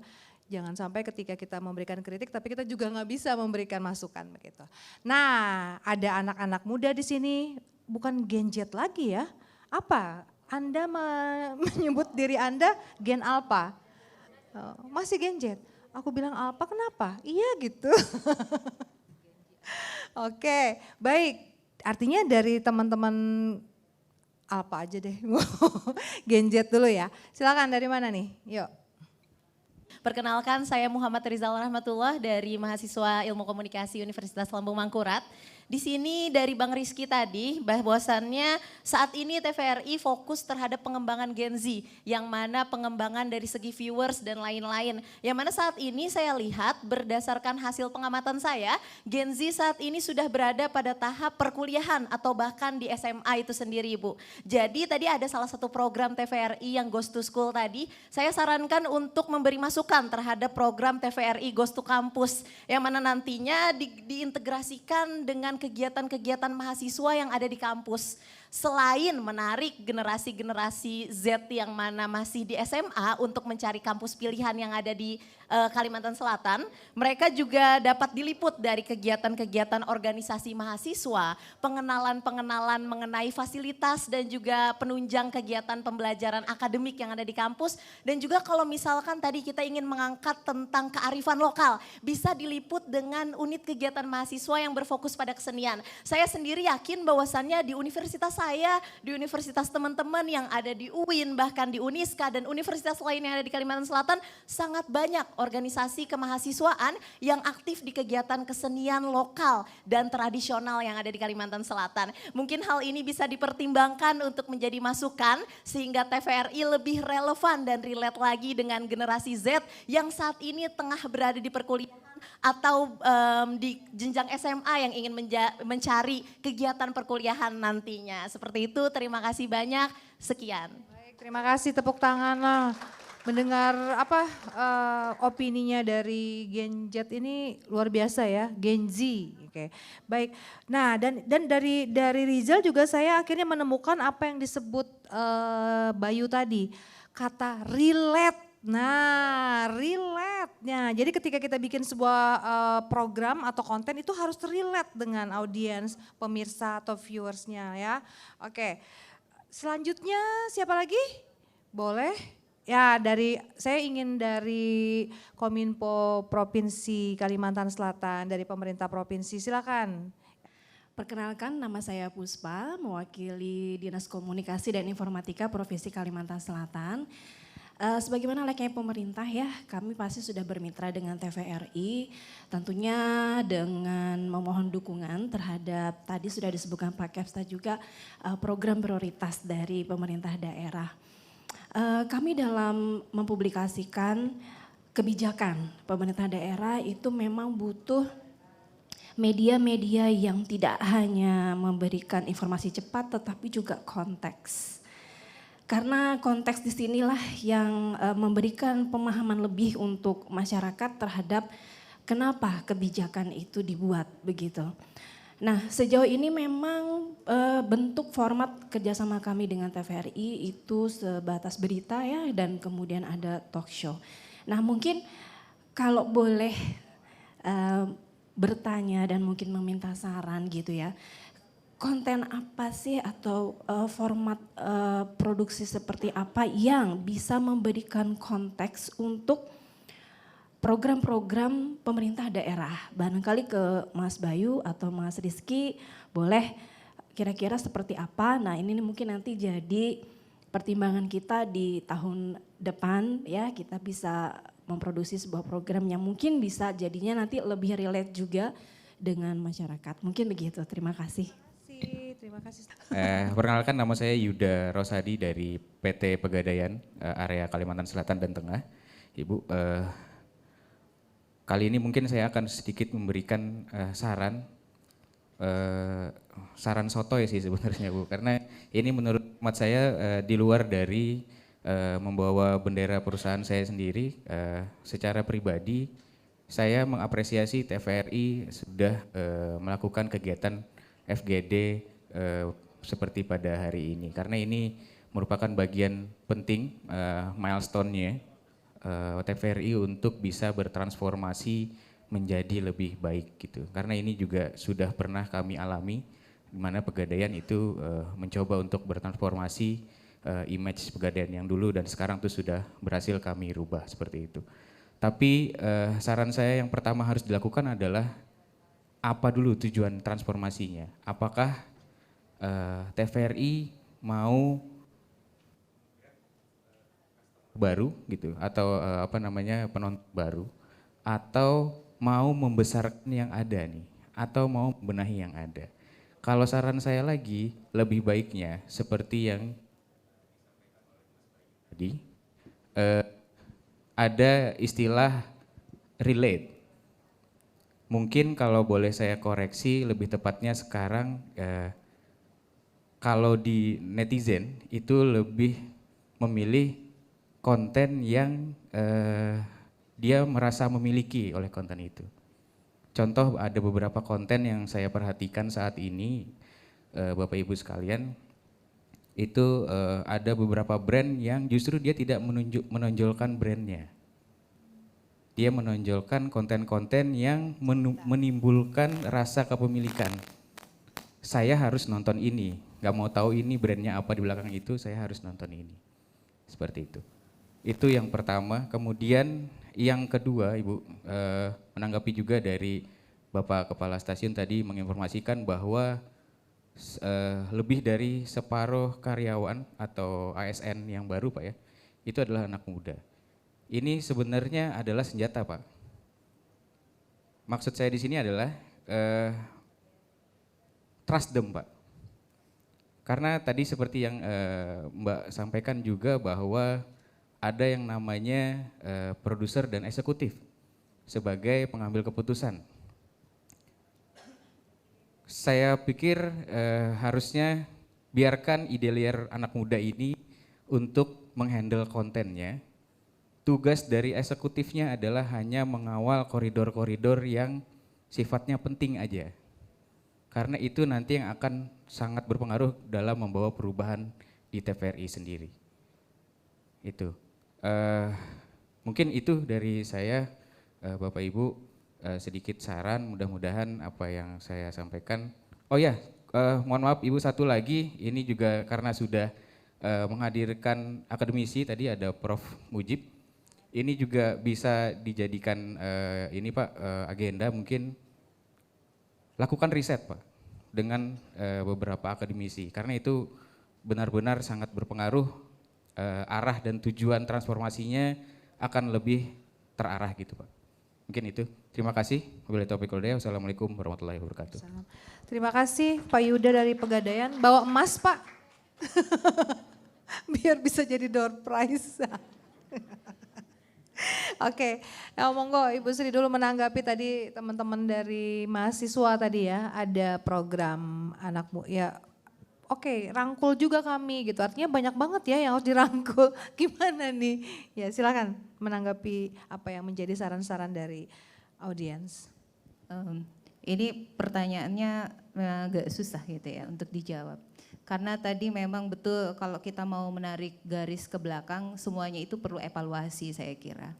Jangan sampai ketika kita memberikan kritik tapi kita juga nggak bisa memberikan masukan begitu. Nah, ada anak-anak muda di sini, bukan Gen Z lagi ya. Apa? Anda menyebut diri Anda Gen Alpha? Masih Gen Z. Aku bilang Alpha kenapa? Iya gitu. Oke, baik. Artinya dari teman-teman Alpha aja deh. Gen Z dulu ya. Silakan, dari mana nih? Yuk. Perkenalkan, saya Muhammad Rizal Rahmatullah dari mahasiswa Ilmu Komunikasi Universitas Lambung Mangkurat. Di sini dari Bang Rizky tadi, bahwasannya saat ini TVRI fokus terhadap pengembangan Gen Z, yang mana pengembangan dari segi viewers dan lain-lain. Yang mana saat ini saya lihat berdasarkan hasil pengamatan saya, Gen Z saat ini sudah berada pada tahap perkuliahan atau bahkan di SMA itu sendiri Ibu. Jadi tadi ada salah satu program TVRI yang Ghost to School tadi, saya sarankan untuk memberi masukan terhadap program TVRI Ghost to Campus, yang mana nantinya diintegrasikan dengan kegiatan-kegiatan mahasiswa yang ada di kampus. Selain menarik generasi-generasi Z yang mana masih di SMA untuk mencari kampus pilihan yang ada di Kalimantan Selatan, mereka juga dapat diliput dari kegiatan-kegiatan organisasi mahasiswa, pengenalan-pengenalan mengenai fasilitas dan juga penunjang kegiatan pembelajaran akademik yang ada di kampus. Dan juga kalau misalkan tadi kita ingin mengangkat tentang kearifan lokal, bisa diliput dengan unit kegiatan mahasiswa yang berfokus pada kesenian. Saya sendiri yakin bahwasannya di Universitas saya, di universitas teman-teman yang ada di UIN, bahkan di Uniska dan universitas lain yang ada di Kalimantan Selatan, sangat banyak organisasi kemahasiswaan yang aktif di kegiatan kesenian lokal dan tradisional yang ada di Kalimantan Selatan. Mungkin hal ini bisa dipertimbangkan untuk menjadi masukan sehingga TVRI lebih relevan dan relate lagi dengan generasi Z yang saat ini tengah berada di perkuliahan atau di jenjang SMA yang ingin mencari kegiatan perkuliahan nantinya. Seperti itu, terima kasih banyak. Sekian. Baik, terima kasih, tepuk tangan lah. Mendengar opininya dari Gen Z ini luar biasa ya, Gen Z. Oke, baik. Nah, dan dari Rizal juga saya akhirnya menemukan apa yang disebut Bayu tadi, kata relate. Nah, relate-nya. Jadi ketika kita bikin sebuah program atau konten itu harus relate dengan audiens, pemirsa atau viewersnya ya. Oke, selanjutnya siapa lagi? Boleh? Ya, saya ingin dari Kominfo Provinsi Kalimantan Selatan, dari pemerintah provinsi, silakan. Perkenalkan, nama saya Puspa, mewakili Dinas Komunikasi dan Informatika Provinsi Kalimantan Selatan. Sebagaimana layaknya pemerintah ya, kami pasti sudah bermitra dengan TVRI, tentunya dengan memohon dukungan terhadap tadi sudah disebutkan Pak Kepsta juga program prioritas dari pemerintah daerah. Kami dalam mempublikasikan kebijakan pemerintah daerah itu memang butuh media-media yang tidak hanya memberikan informasi cepat tetapi juga konteks. Karena konteks disinilah yang memberikan pemahaman lebih untuk masyarakat terhadap kenapa kebijakan itu dibuat begitu. Nah, sejauh ini memang bentuk format kerjasama kami dengan TVRI itu sebatas berita ya, dan kemudian ada talk show. Nah, mungkin kalau boleh bertanya dan mungkin meminta saran gitu ya, konten apa sih atau format produksi seperti apa yang bisa memberikan konteks untuk program-program pemerintah daerah. Barangkali ke Mas Bayu atau Mas Rizky boleh kira-kira seperti apa. Nah, ini mungkin nanti jadi pertimbangan kita di tahun depan ya, kita bisa memproduksi sebuah program yang mungkin bisa jadinya nanti lebih relate juga dengan masyarakat. Mungkin begitu. Terima kasih. Terima kasih. Perkenalkan, nama saya Yuda Rosadi dari PT Pegadaian area Kalimantan Selatan dan Tengah. Ibu, kali ini mungkin saya akan sedikit memberikan saran sotoy sih sebenarnya Bu, karena ini menurut hemat saya di luar dari membawa bendera perusahaan saya sendiri. Secara pribadi saya mengapresiasi TVRI sudah melakukan kegiatan FGD seperti pada hari ini, karena ini merupakan bagian penting milestone-nya TVRI untuk bisa bertransformasi menjadi lebih baik gitu. Karena ini juga sudah pernah kami alami di mana Pegadaian itu mencoba untuk bertransformasi image Pegadaian yang dulu dan sekarang itu sudah berhasil kami rubah seperti itu. Tapi saran saya yang pertama harus dilakukan adalah apa dulu tujuan transformasinya? Apakah TVRI mau baru gitu atau penonton baru, atau mau membesarkan yang ada nih, atau mau membenahi yang ada? Kalau saran saya lagi, lebih baiknya seperti yang tadi ada istilah relate. Mungkin kalau boleh saya koreksi, lebih tepatnya sekarang kalau di netizen itu lebih memilih konten yang dia merasa memiliki oleh konten itu. Contoh, ada beberapa konten yang saya perhatikan saat ini, Bapak Ibu sekalian, itu ada beberapa brand yang justru dia tidak menonjolkan brandnya. Dia menonjolkan konten-konten yang menimbulkan rasa kepemilikan. Saya harus nonton ini, gak mau tahu ini brandnya apa di belakang itu, saya harus nonton ini. Seperti itu. Itu yang pertama. Kemudian yang kedua, Ibu, menanggapi juga dari Bapak Kepala Stasiun tadi menginformasikan bahwa lebih dari separuh karyawan atau ASN yang baru Pak ya, itu adalah anak muda. Ini sebenarnya adalah senjata Pak. Maksud saya di sini adalah trust them Pak. Karena tadi seperti yang Mbak sampaikan juga bahwa ada yang namanya produser dan eksekutif sebagai pengambil keputusan. Saya pikir harusnya biarkan ide liar anak muda ini untuk menghandle kontennya. Tugas dari eksekutifnya adalah hanya mengawal koridor-koridor yang sifatnya penting aja. Karena itu nanti yang akan sangat berpengaruh dalam membawa perubahan di TVRI sendiri. Itu. Mungkin itu dari saya, Bapak Ibu. Sedikit saran, mudah-mudahan apa yang saya sampaikan. Oh ya, mohon maaf Ibu, satu lagi, ini juga karena sudah menghadirkan akademisi, tadi ada Prof. Mujib. Ini juga bisa dijadikan ini Pak, agenda mungkin lakukan riset Pak dengan beberapa akademisi. Karena itu benar-benar sangat berpengaruh, arah dan tujuan transformasinya akan lebih terarah gitu Pak. Mungkin itu. Terima kasih. Wabillahi taufiq wal hidayah. Wassalamualaikum warahmatullahi wabarakatuh. Terima kasih Pak Yuda dari Pegadaian. Bawa emas Pak. Biar bisa jadi door prize. Oke, monggo Ibu Sri dulu menanggapi tadi teman-teman dari mahasiswa tadi ya. Ada program anakmu ya. Oke, rangkul juga kami gitu. Artinya banyak banget ya yang harus dirangkul. Gimana nih? Ya silakan menanggapi apa yang menjadi saran-saran dari audiens. Ini pertanyaannya agak susah gitu ya untuk dijawab. Karena tadi memang betul kalau kita mau menarik garis ke belakang semuanya itu perlu evaluasi saya kira.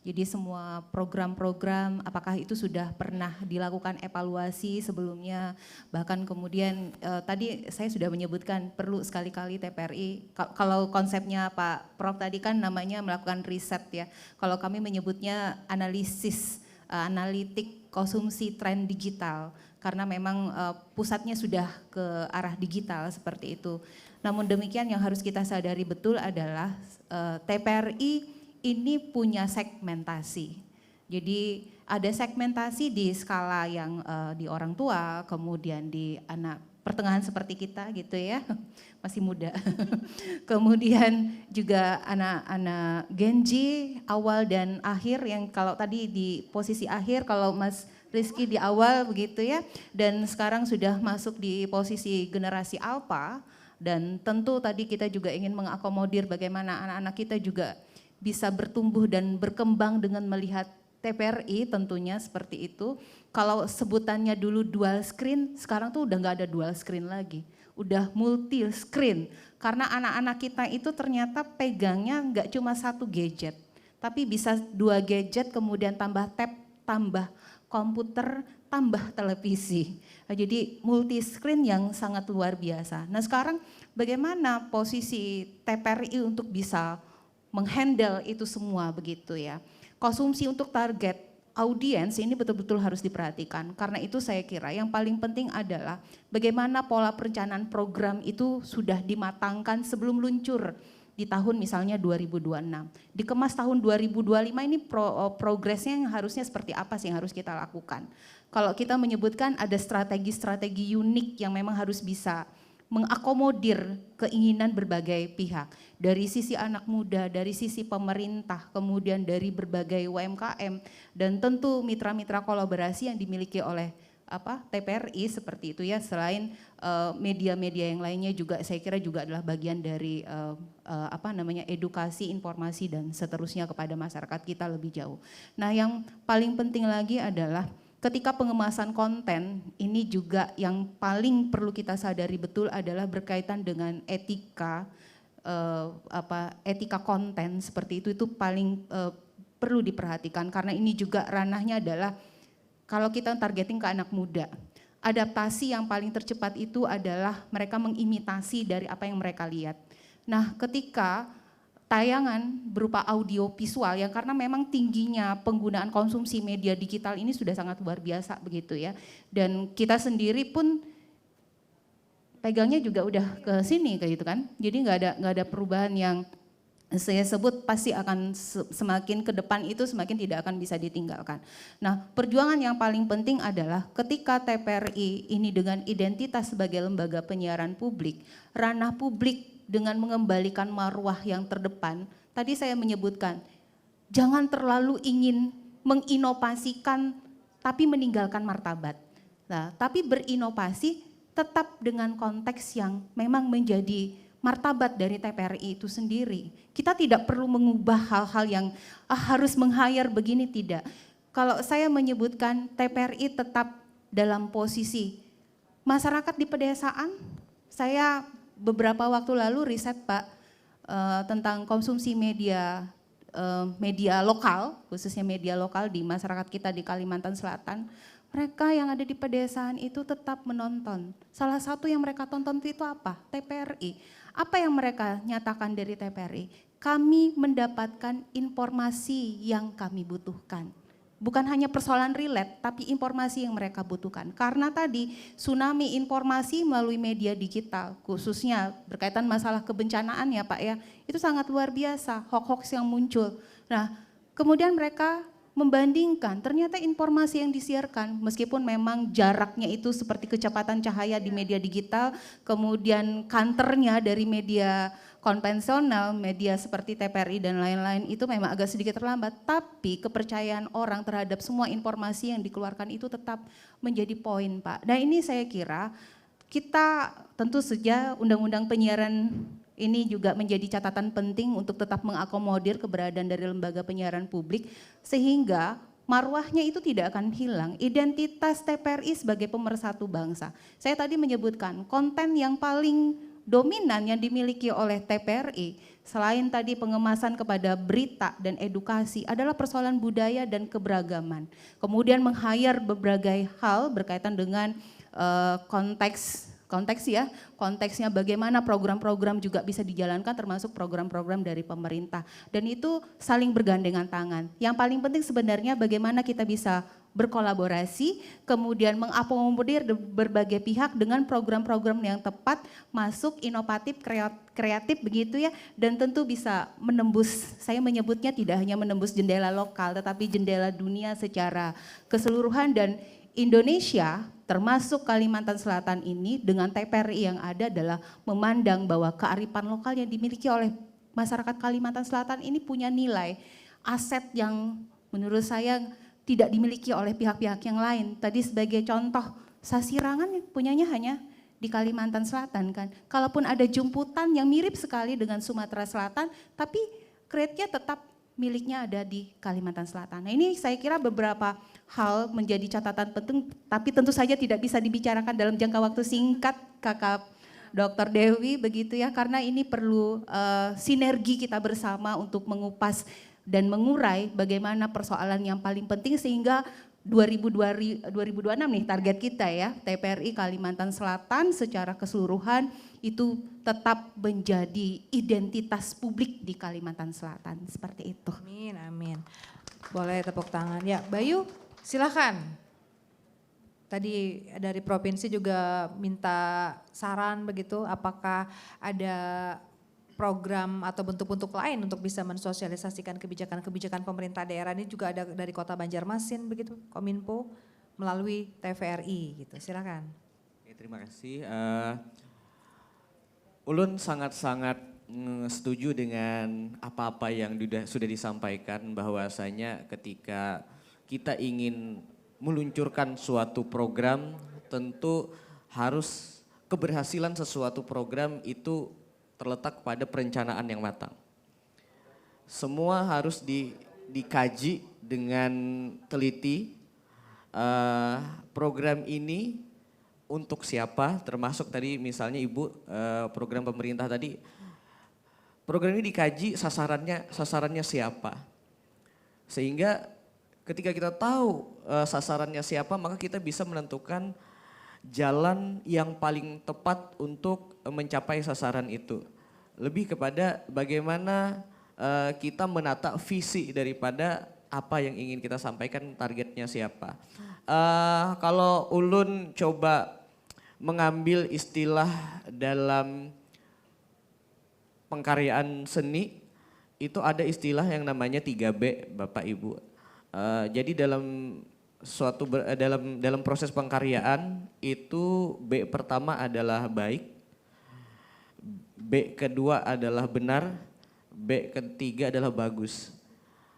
Jadi semua program-program apakah itu sudah pernah dilakukan evaluasi sebelumnya, bahkan kemudian tadi saya sudah menyebutkan perlu sekali-kali TVRI, kalau konsepnya Pak Prof tadi kan namanya melakukan riset ya, kalau kami menyebutnya analitik konsumsi tren digital, karena memang pusatnya sudah ke arah digital seperti itu. Namun demikian yang harus kita sadari betul adalah TVRI ini punya segmentasi. Jadi ada segmentasi di skala yang di orang tua, kemudian di anak pertengahan seperti kita gitu ya, masih muda. Kemudian juga anak-anak Gen Z awal dan akhir yang kalau tadi di posisi akhir, kalau Mas Rizky di awal begitu ya, dan sekarang sudah masuk di posisi generasi alpha, dan tentu tadi kita juga ingin mengakomodir bagaimana anak-anak kita juga bisa bertumbuh dan berkembang dengan melihat TVRI tentunya seperti itu. Kalau sebutannya dulu dual screen, sekarang tuh udah nggak ada dual screen lagi. Udah multi screen. Karena anak-anak kita itu ternyata pegangnya nggak cuma satu gadget. Tapi bisa 2 gadget kemudian tambah tab, tambah komputer, tambah televisi. Nah, jadi multi screen yang sangat luar biasa. Nah sekarang bagaimana posisi TVRI untuk bisa menghandle itu semua begitu ya. Konsumsi untuk target audiens ini betul-betul harus diperhatikan. Karena itu saya kira yang paling penting adalah bagaimana pola perencanaan program itu sudah dimatangkan sebelum luncur di tahun misalnya 2026. Dikemas tahun 2025 ini progresnya yang harusnya seperti apa sih yang harus kita lakukan. Kalau kita menyebutkan ada strategi-strategi unik yang memang harus bisa mengakomodir keinginan berbagai pihak. Dari sisi anak muda, dari sisi pemerintah, kemudian dari berbagai UMKM, dan tentu mitra-mitra kolaborasi yang dimiliki oleh TVRI seperti itu ya. Selain media-media yang lainnya juga saya kira juga adalah bagian dari edukasi, informasi dan seterusnya kepada masyarakat kita lebih jauh. Nah yang paling penting lagi adalah ketika pengemasan konten ini juga yang paling perlu kita sadari betul adalah berkaitan dengan etika etika konten seperti itu paling perlu diperhatikan karena ini juga ranahnya adalah kalau kita targeting ke anak muda. Adaptasi yang paling tercepat itu adalah mereka mengimitasi dari apa yang mereka lihat. Nah, ketika tayangan berupa audio visual yang karena memang tingginya penggunaan konsumsi media digital ini sudah sangat luar biasa begitu ya. Dan kita sendiri pun pegangnya juga udah ke sini kayak gitu kan. Jadi nggak ada perubahan yang saya sebut pasti akan semakin ke depan itu semakin tidak akan bisa ditinggalkan. Nah, perjuangan yang paling penting adalah ketika TVRI ini dengan identitas sebagai lembaga penyiaran publik, ranah publik dengan mengembalikan marwah yang terdepan. Tadi saya menyebutkan, jangan terlalu ingin menginovasikan tapi meninggalkan martabat. Nah, tapi berinovasi tetap dengan konteks yang memang menjadi martabat dari TVRI itu sendiri. Kita tidak perlu mengubah hal-hal yang harus meng-hire begini, tidak. Kalau saya menyebutkan TVRI tetap dalam posisi masyarakat di pedesaan, saya beberapa waktu lalu riset Pak tentang konsumsi media lokal, khususnya media lokal di masyarakat kita di Kalimantan Selatan. Mereka yang ada di pedesaan itu tetap menonton. Salah satu yang mereka tonton itu apa? TVRI. Apa yang mereka nyatakan dari TVRI? Kami mendapatkan informasi yang kami butuhkan. Bukan hanya persoalan relate, tapi informasi yang mereka butuhkan. Karena tadi tsunami informasi melalui media digital, khususnya berkaitan masalah kebencanaan ya Pak ya, itu sangat luar biasa, hoax-hoax yang muncul. Nah, kemudian mereka membandingkan ternyata informasi yang disiarkan meskipun memang jaraknya itu seperti kecepatan cahaya di media digital, kemudian kantornya dari media konvensional, media seperti TVRI dan lain-lain itu memang agak sedikit terlambat, tapi kepercayaan orang terhadap semua informasi yang dikeluarkan itu tetap menjadi poin Pak. Nah ini saya kira kita tentu saja undang-undang penyiaran ini juga menjadi catatan penting untuk tetap mengakomodir keberadaan dari lembaga penyiaran publik sehingga marwahnya itu tidak akan hilang. Identitas TVRI sebagai pemersatu bangsa. Saya tadi menyebutkan konten yang paling dominan yang dimiliki oleh TVRI selain tadi pengemasan kepada berita dan edukasi adalah persoalan budaya dan keberagaman. Kemudian meng-hire berbagai hal berkaitan dengan konteksnya bagaimana program-program juga bisa dijalankan termasuk program-program dari pemerintah dan itu saling bergandengan tangan. Yang paling penting sebenarnya bagaimana kita bisa berkolaborasi kemudian mengakomodir berbagai pihak dengan program-program yang tepat, masuk inovatif, kreatif begitu ya dan tentu bisa menembus, saya menyebutnya tidak hanya menembus jendela lokal tetapi jendela dunia secara keseluruhan dan Indonesia termasuk Kalimantan Selatan ini dengan TVRI yang ada adalah memandang bahwa kearifan lokal yang dimiliki oleh masyarakat Kalimantan Selatan ini punya nilai, aset yang menurut saya tidak dimiliki oleh pihak-pihak yang lain. Tadi sebagai contoh, Sasirangan punyanya hanya di Kalimantan Selatan kan. Kalaupun ada jemputan yang mirip sekali dengan Sumatera Selatan, tapi grade-nya tetap miliknya ada di Kalimantan Selatan. Nah ini saya kira beberapa hal menjadi catatan penting, tapi tentu saja tidak bisa dibicarakan dalam jangka waktu singkat, Kakak Dr. Dewi begitu ya, karena ini perlu sinergi kita bersama untuk mengupas dan mengurai bagaimana persoalan yang paling penting sehingga 2026 nih target kita ya, TVRI Kalimantan Selatan secara keseluruhan itu tetap menjadi identitas publik di Kalimantan Selatan, seperti itu. Amin, amin. Boleh tepuk tangan. Ya, Bayu silakan. Tadi dari provinsi juga minta saran begitu, apakah ada program atau bentuk-bentuk lain untuk bisa mensosialisasikan kebijakan-kebijakan pemerintah daerah ini juga ada dari Kota Banjarmasin begitu, Kominfo melalui TVRI gitu. Silakan. Oke, terima kasih. Ulun sangat-sangat setuju dengan apa-apa yang sudah disampaikan bahwasanya ketika kita ingin meluncurkan suatu program tentu harus keberhasilan sesuatu program itu terletak pada perencanaan yang matang. Semua harus dikaji dengan teliti. Program ini untuk siapa, termasuk tadi misalnya Ibu program pemerintah tadi. Program ini dikaji sasarannya siapa. Sehingga ketika kita tahu sasarannya siapa maka kita bisa menentukan jalan yang paling tepat untuk mencapai sasaran itu. Lebih kepada bagaimana kita menata visi daripada apa yang ingin kita sampaikan, targetnya siapa. Kalau ulun coba mengambil istilah dalam pengkaryaan seni, itu ada istilah yang namanya 3B Bapak Ibu. Jadi dalam proses pengkaryaan itu B pertama adalah baik, B kedua adalah benar, B ketiga adalah bagus.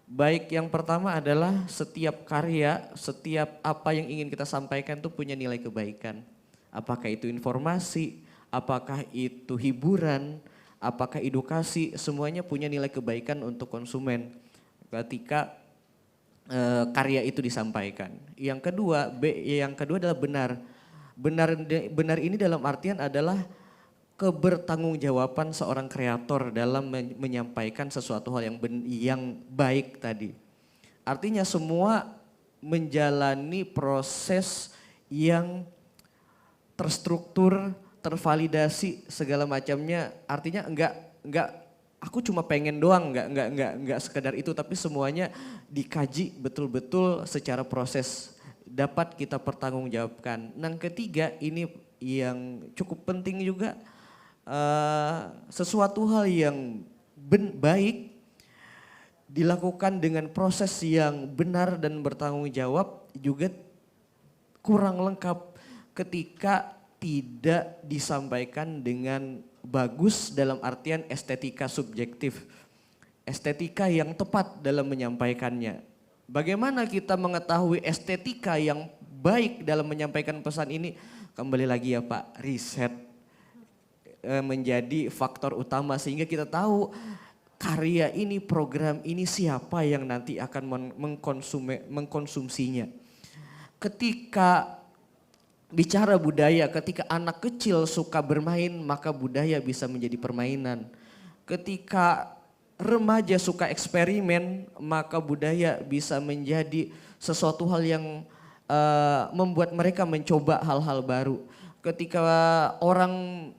Baik yang pertama adalah setiap karya, setiap apa yang ingin kita sampaikan itu punya nilai kebaikan. Apakah itu informasi, apakah itu hiburan, apakah edukasi, semuanya punya nilai kebaikan untuk konsumen ketika karya itu disampaikan. Yang kedua, yang kedua adalah benar. Benar ini dalam artian adalah kebertanggungjawaban seorang kreator dalam menyampaikan sesuatu hal yang baik tadi. Artinya semua menjalani proses yang terstruktur, tervalidasi segala macamnya. Artinya enggak aku cuma pengen doang, enggak sekedar itu, tapi semuanya dikaji betul-betul secara proses dapat kita pertanggungjawabkan. Yang ketiga ini yang cukup penting juga, sesuatu hal yang baik dilakukan dengan proses yang benar dan bertanggung jawab juga kurang lengkap ketika tidak disampaikan dengan bagus dalam artian estetika subjektif. Estetika yang tepat dalam menyampaikannya. Bagaimana kita mengetahui estetika yang baik dalam menyampaikan pesan ini? Kembali lagi ya Pak, riset menjadi faktor utama sehingga kita tahu karya ini, program ini siapa yang nanti akan mengkonsumsinya. Ketika bicara budaya, ketika anak kecil suka bermain maka budaya bisa menjadi permainan. Ketika remaja suka eksperimen maka budaya bisa menjadi sesuatu hal yang membuat mereka mencoba hal-hal baru. Ketika orang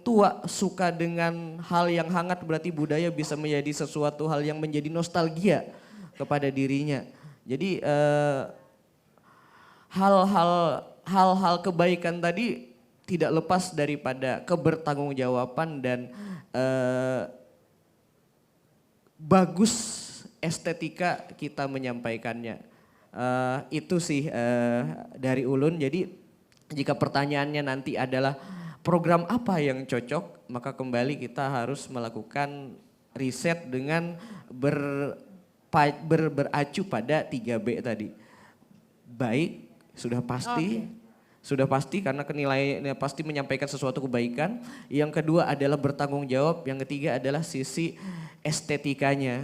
tua suka dengan hal yang hangat berarti budaya bisa menjadi sesuatu hal yang menjadi nostalgia kepada dirinya. Jadi hal-hal kebaikan tadi tidak lepas daripada kebertanggungjawaban dan bagus estetika kita menyampaikannya. Itu sih dari Ulun. Jadi jika pertanyaannya nanti adalah program apa yang cocok, maka kembali kita harus melakukan riset dengan beracu pada 3B tadi. Baik, sudah pasti. Sudah pasti karena kenilaiannya pasti menyampaikan sesuatu kebaikan. Yang kedua adalah bertanggung jawab. Yang ketiga adalah sisi estetikanya.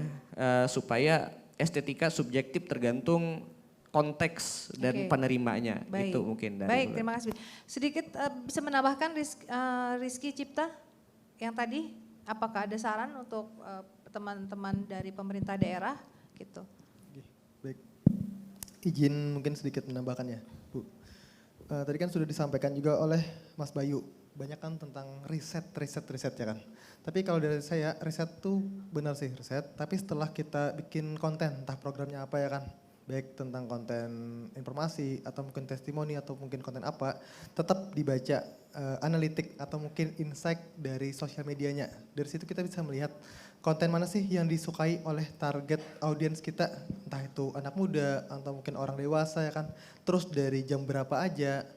Supaya estetika subjektif tergantung konteks dan penerimanya. Baik. Itu mungkin dari Baik, terima kasih. Sedikit bisa menambahkan Rizky Cipta yang tadi, apakah ada saran untuk teman-teman dari pemerintah daerah gitu? Baik, izin mungkin sedikit menambahkan ya Bu. Tadi kan sudah disampaikan juga oleh Mas Bayu, banyak kan tentang riset ya kan. Tapi kalau dari saya riset tuh benar sih riset, tapi setelah kita bikin konten, entah programnya apa ya kan, baik tentang konten informasi atau mungkin testimoni atau mungkin konten apa, tetap dibaca analitik atau mungkin insight dari sosial medianya. Dari situ kita bisa melihat konten mana sih yang disukai oleh target audiens kita, entah itu anak muda atau mungkin orang dewasa ya kan. Terus dari jam berapa aja,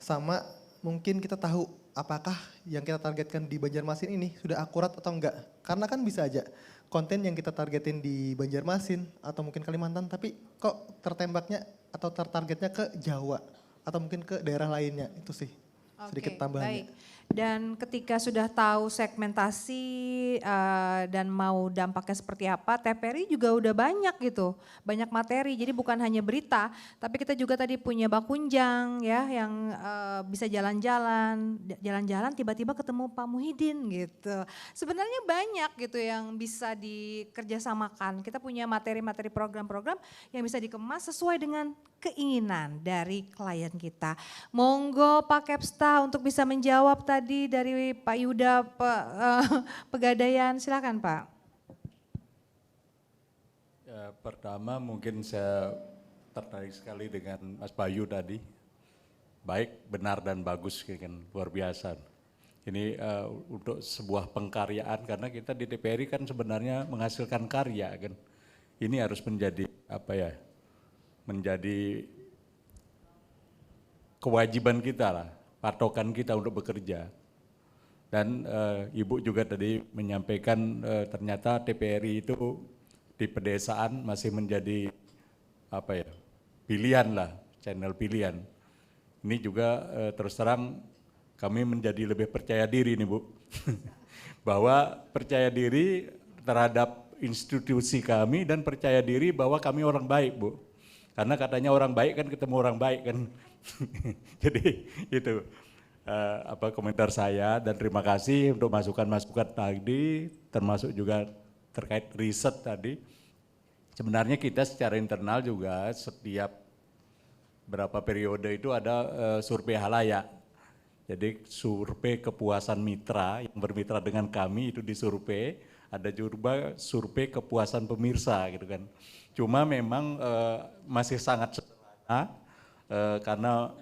sama mungkin kita tahu apakah yang kita targetkan di Banjarmasin ini sudah akurat atau enggak. Karena kan bisa aja konten yang kita targetin di Banjarmasin atau mungkin Kalimantan tapi kok tertembaknya atau tertargetnya ke Jawa atau mungkin ke daerah lainnya, itu sih sedikit tambahannya. Baik. Dan ketika sudah tahu segmentasi dan mau dampaknya seperti apa, TVRI juga udah banyak gitu, banyak materi. Jadi bukan hanya berita, tapi kita juga tadi punya Bakunjang ya, yang bisa jalan-jalan tiba-tiba ketemu Pak Muhyiddin gitu. Sebenarnya banyak gitu yang bisa dikerjasamakan. Kita punya materi-materi program-program yang bisa dikemas sesuai dengan keinginan dari klien kita. Monggo Pak Kepsta untuk bisa menjawab tadi dari Pak Yuda Pegadaian, silakan Pak. Ya, pertama mungkin saya tertarik sekali dengan Mas Bayu tadi. baik, benar dan bagus kan, luar biasa. Ini untuk sebuah pengkaryaan karena kita di TPRI kan sebenarnya menghasilkan karya kan. Ini harus menjadi apa ya? Menjadi kewajiban kita lah, patokan kita untuk bekerja. Dan Ibu juga tadi menyampaikan ternyata TPRI itu di pedesaan masih menjadi apa ya? Pilihan lah, channel pilihan. Ini juga terus terang kami menjadi lebih percaya diri nih Bu, bahwa percaya diri terhadap institusi kami dan percaya diri bahwa kami orang baik Bu. Karena katanya orang baik kan ketemu orang baik kan. Jadi itu komentar saya dan terima kasih untuk masukan-masukan tadi, termasuk juga terkait riset tadi. Sebenarnya kita secara internal juga setiap berapa periode itu ada survei halayak. Jadi survei kepuasan mitra yang bermitra dengan kami itu disurvei, ada juga survei kepuasan pemirsa gitu kan. Cuma memang masih sangat sederhana karena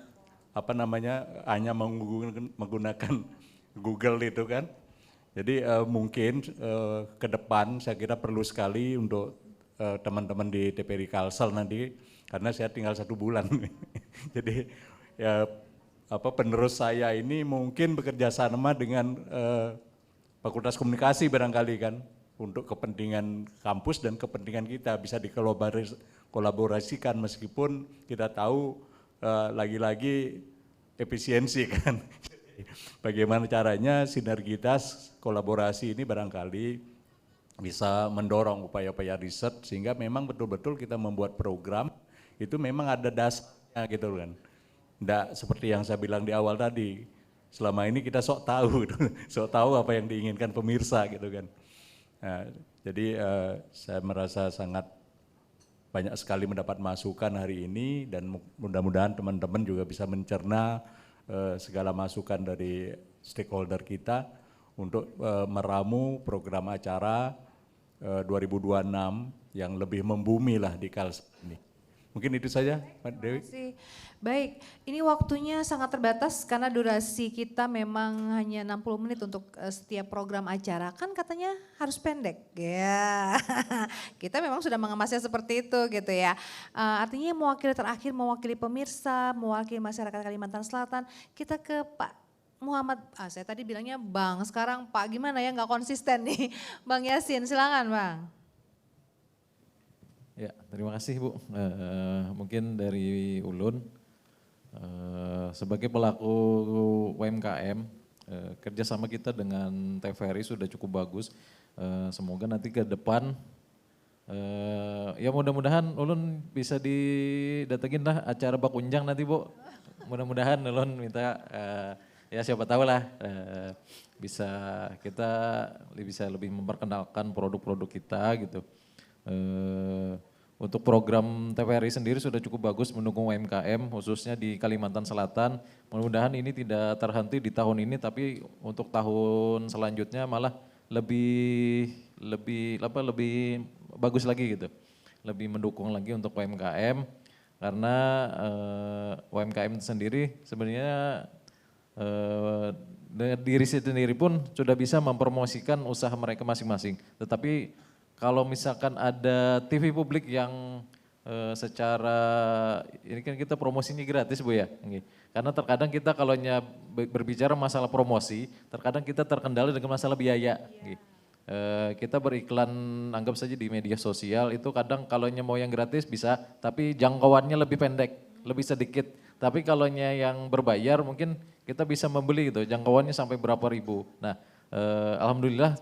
apa namanya hanya menggunakan Google itu kan. Jadi mungkin ke depan saya kira perlu sekali untuk teman-teman di TPRI Kalsel nanti karena saya tinggal 1 bulan. Jadi ya penerus saya ini mungkin bekerja sama dengan Fakultas Komunikasi barangkali kan untuk kepentingan kampus dan kepentingan kita bisa dikolaborasikan meskipun kita tahu lagi-lagi efisiensi kan. Bagaimana caranya sinergitas kolaborasi ini barangkali bisa mendorong upaya-upaya riset sehingga memang betul-betul kita membuat program itu memang ada dasarnya gitu kan. Nggak seperti yang saya bilang di awal tadi, selama ini kita sok tahu apa yang diinginkan pemirsa gitu kan. Nah, jadi saya merasa sangat banyak sekali mendapat masukan hari ini dan mudah-mudahan teman-teman juga bisa mencerna segala masukan dari stakeholder kita untuk meramu program acara 2026 yang lebih membumi lah di Kalsel ini. Mungkin itu saja, Pak Dewi. Baik, ini waktunya sangat terbatas karena durasi kita memang hanya 60 menit untuk setiap program acara. Kan katanya harus pendek. Ya, kita memang sudah mengemasnya seperti itu gitu ya. Artinya mewakili pemirsa, mewakili masyarakat Kalimantan Selatan, kita ke Pak Muhammad, saya tadi bilangnya Bang, sekarang Pak gimana ya nggak konsisten nih. Bang Yasin, silakan Bang. Ya, terima kasih Bu. Mungkin dari Ulun, sebagai pelaku UMKM, kerjasama kita dengan TVRI sudah cukup bagus. Semoga nanti ke depan, ya mudah-mudahan Ulun bisa didatengin lah acara Bakunjang nanti Bu. Mudah-mudahan Ulun minta, ya siapa tahu lah bisa kita bisa lebih memperkenalkan produk-produk kita gitu. Untuk program TVRI sendiri sudah cukup bagus mendukung UMKM khususnya di Kalimantan Selatan. Mudah-mudahan ini tidak terhenti di tahun ini tapi untuk tahun selanjutnya malah lebih bagus lagi gitu. Lebih mendukung lagi untuk UMKM karena UMKM sendiri sebenarnya diri sendiri pun sudah bisa mempromosikan usaha mereka masing-masing. Tetapi kalau misalkan ada TV publik yang secara, ini kan kita promosinya gratis Bu ya. Karena terkadang kita kalau berbicara masalah promosi, terkadang kita terkendala dengan masalah biaya. Kita beriklan anggap saja di media sosial itu kadang kalau mau yang gratis bisa, tapi jangkauannya lebih pendek, lebih sedikit. Tapi kalau yang berbayar mungkin kita bisa membeli gitu, jangkauannya sampai berapa ribu. Nah alhamdulillah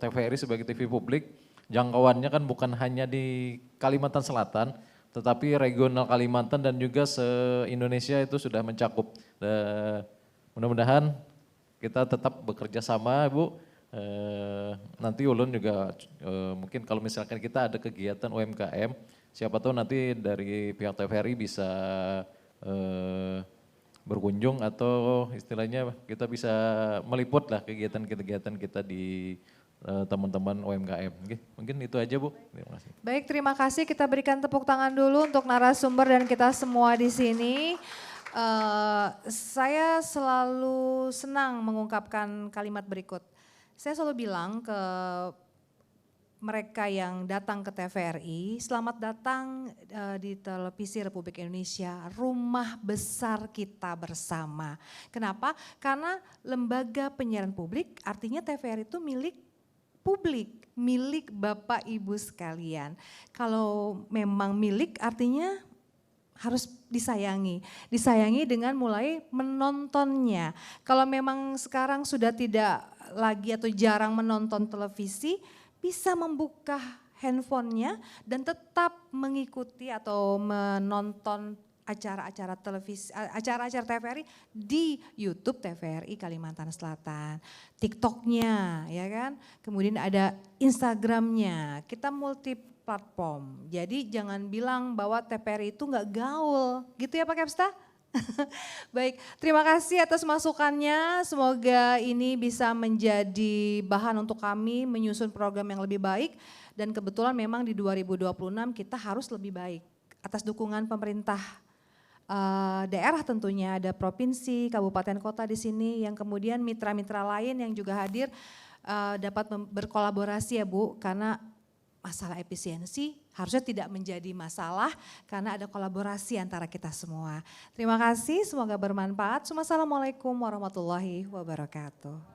TVRI sebagai TV publik jangkauannya kan bukan hanya di Kalimantan Selatan tetapi regional Kalimantan dan juga se-Indonesia itu sudah mencakup. Mudah-mudahan kita tetap bekerja sama Bu. Nanti Ulun juga mungkin kalau misalkan kita ada kegiatan UMKM siapa tahu nanti dari pihak TVRI bisa berkunjung atau istilahnya kita bisa meliput lah kegiatan-kegiatan kita di teman-teman UMKM. Mungkin itu aja Bu. Terima kasih. Baik, terima kasih. Kita berikan tepuk tangan dulu untuk narasumber dan kita semua di sini. Saya selalu senang mengungkapkan kalimat berikut. Saya selalu bilang ke mereka yang datang ke TVRI, selamat datang di Televisi Republik Indonesia, rumah besar kita bersama. Kenapa? Karena lembaga penyiaran publik artinya TVRI itu milik publik, milik Bapak Ibu sekalian. Kalau memang milik artinya harus disayangi. Disayangi dengan mulai menontonnya. Kalau memang sekarang sudah tidak lagi atau jarang menonton televisi, bisa membuka handphonenya dan tetap mengikuti atau menonton acara-acara televisi, acara-acara TVRI di YouTube TVRI Kalimantan Selatan, TikToknya, ya kan, kemudian ada Instagramnya, kita multi platform. Jadi jangan bilang bahwa TVRI itu nggak gaul, gitu ya Pak Kepsta? Baik, terima kasih atas masukannya. Semoga ini bisa menjadi bahan untuk kami menyusun program yang lebih baik. Dan kebetulan memang di 2026 kita harus lebih baik. Atas dukungan pemerintah daerah tentunya, ada provinsi, kabupaten, kota di sini. Yang kemudian mitra-mitra lain yang juga hadir dapat berkolaborasi ya Bu. Karena masalah efisiensi harusnya tidak menjadi masalah karena ada kolaborasi antara kita semua. Terima kasih, semoga bermanfaat. Assalamualaikum warahmatullahi wabarakatuh.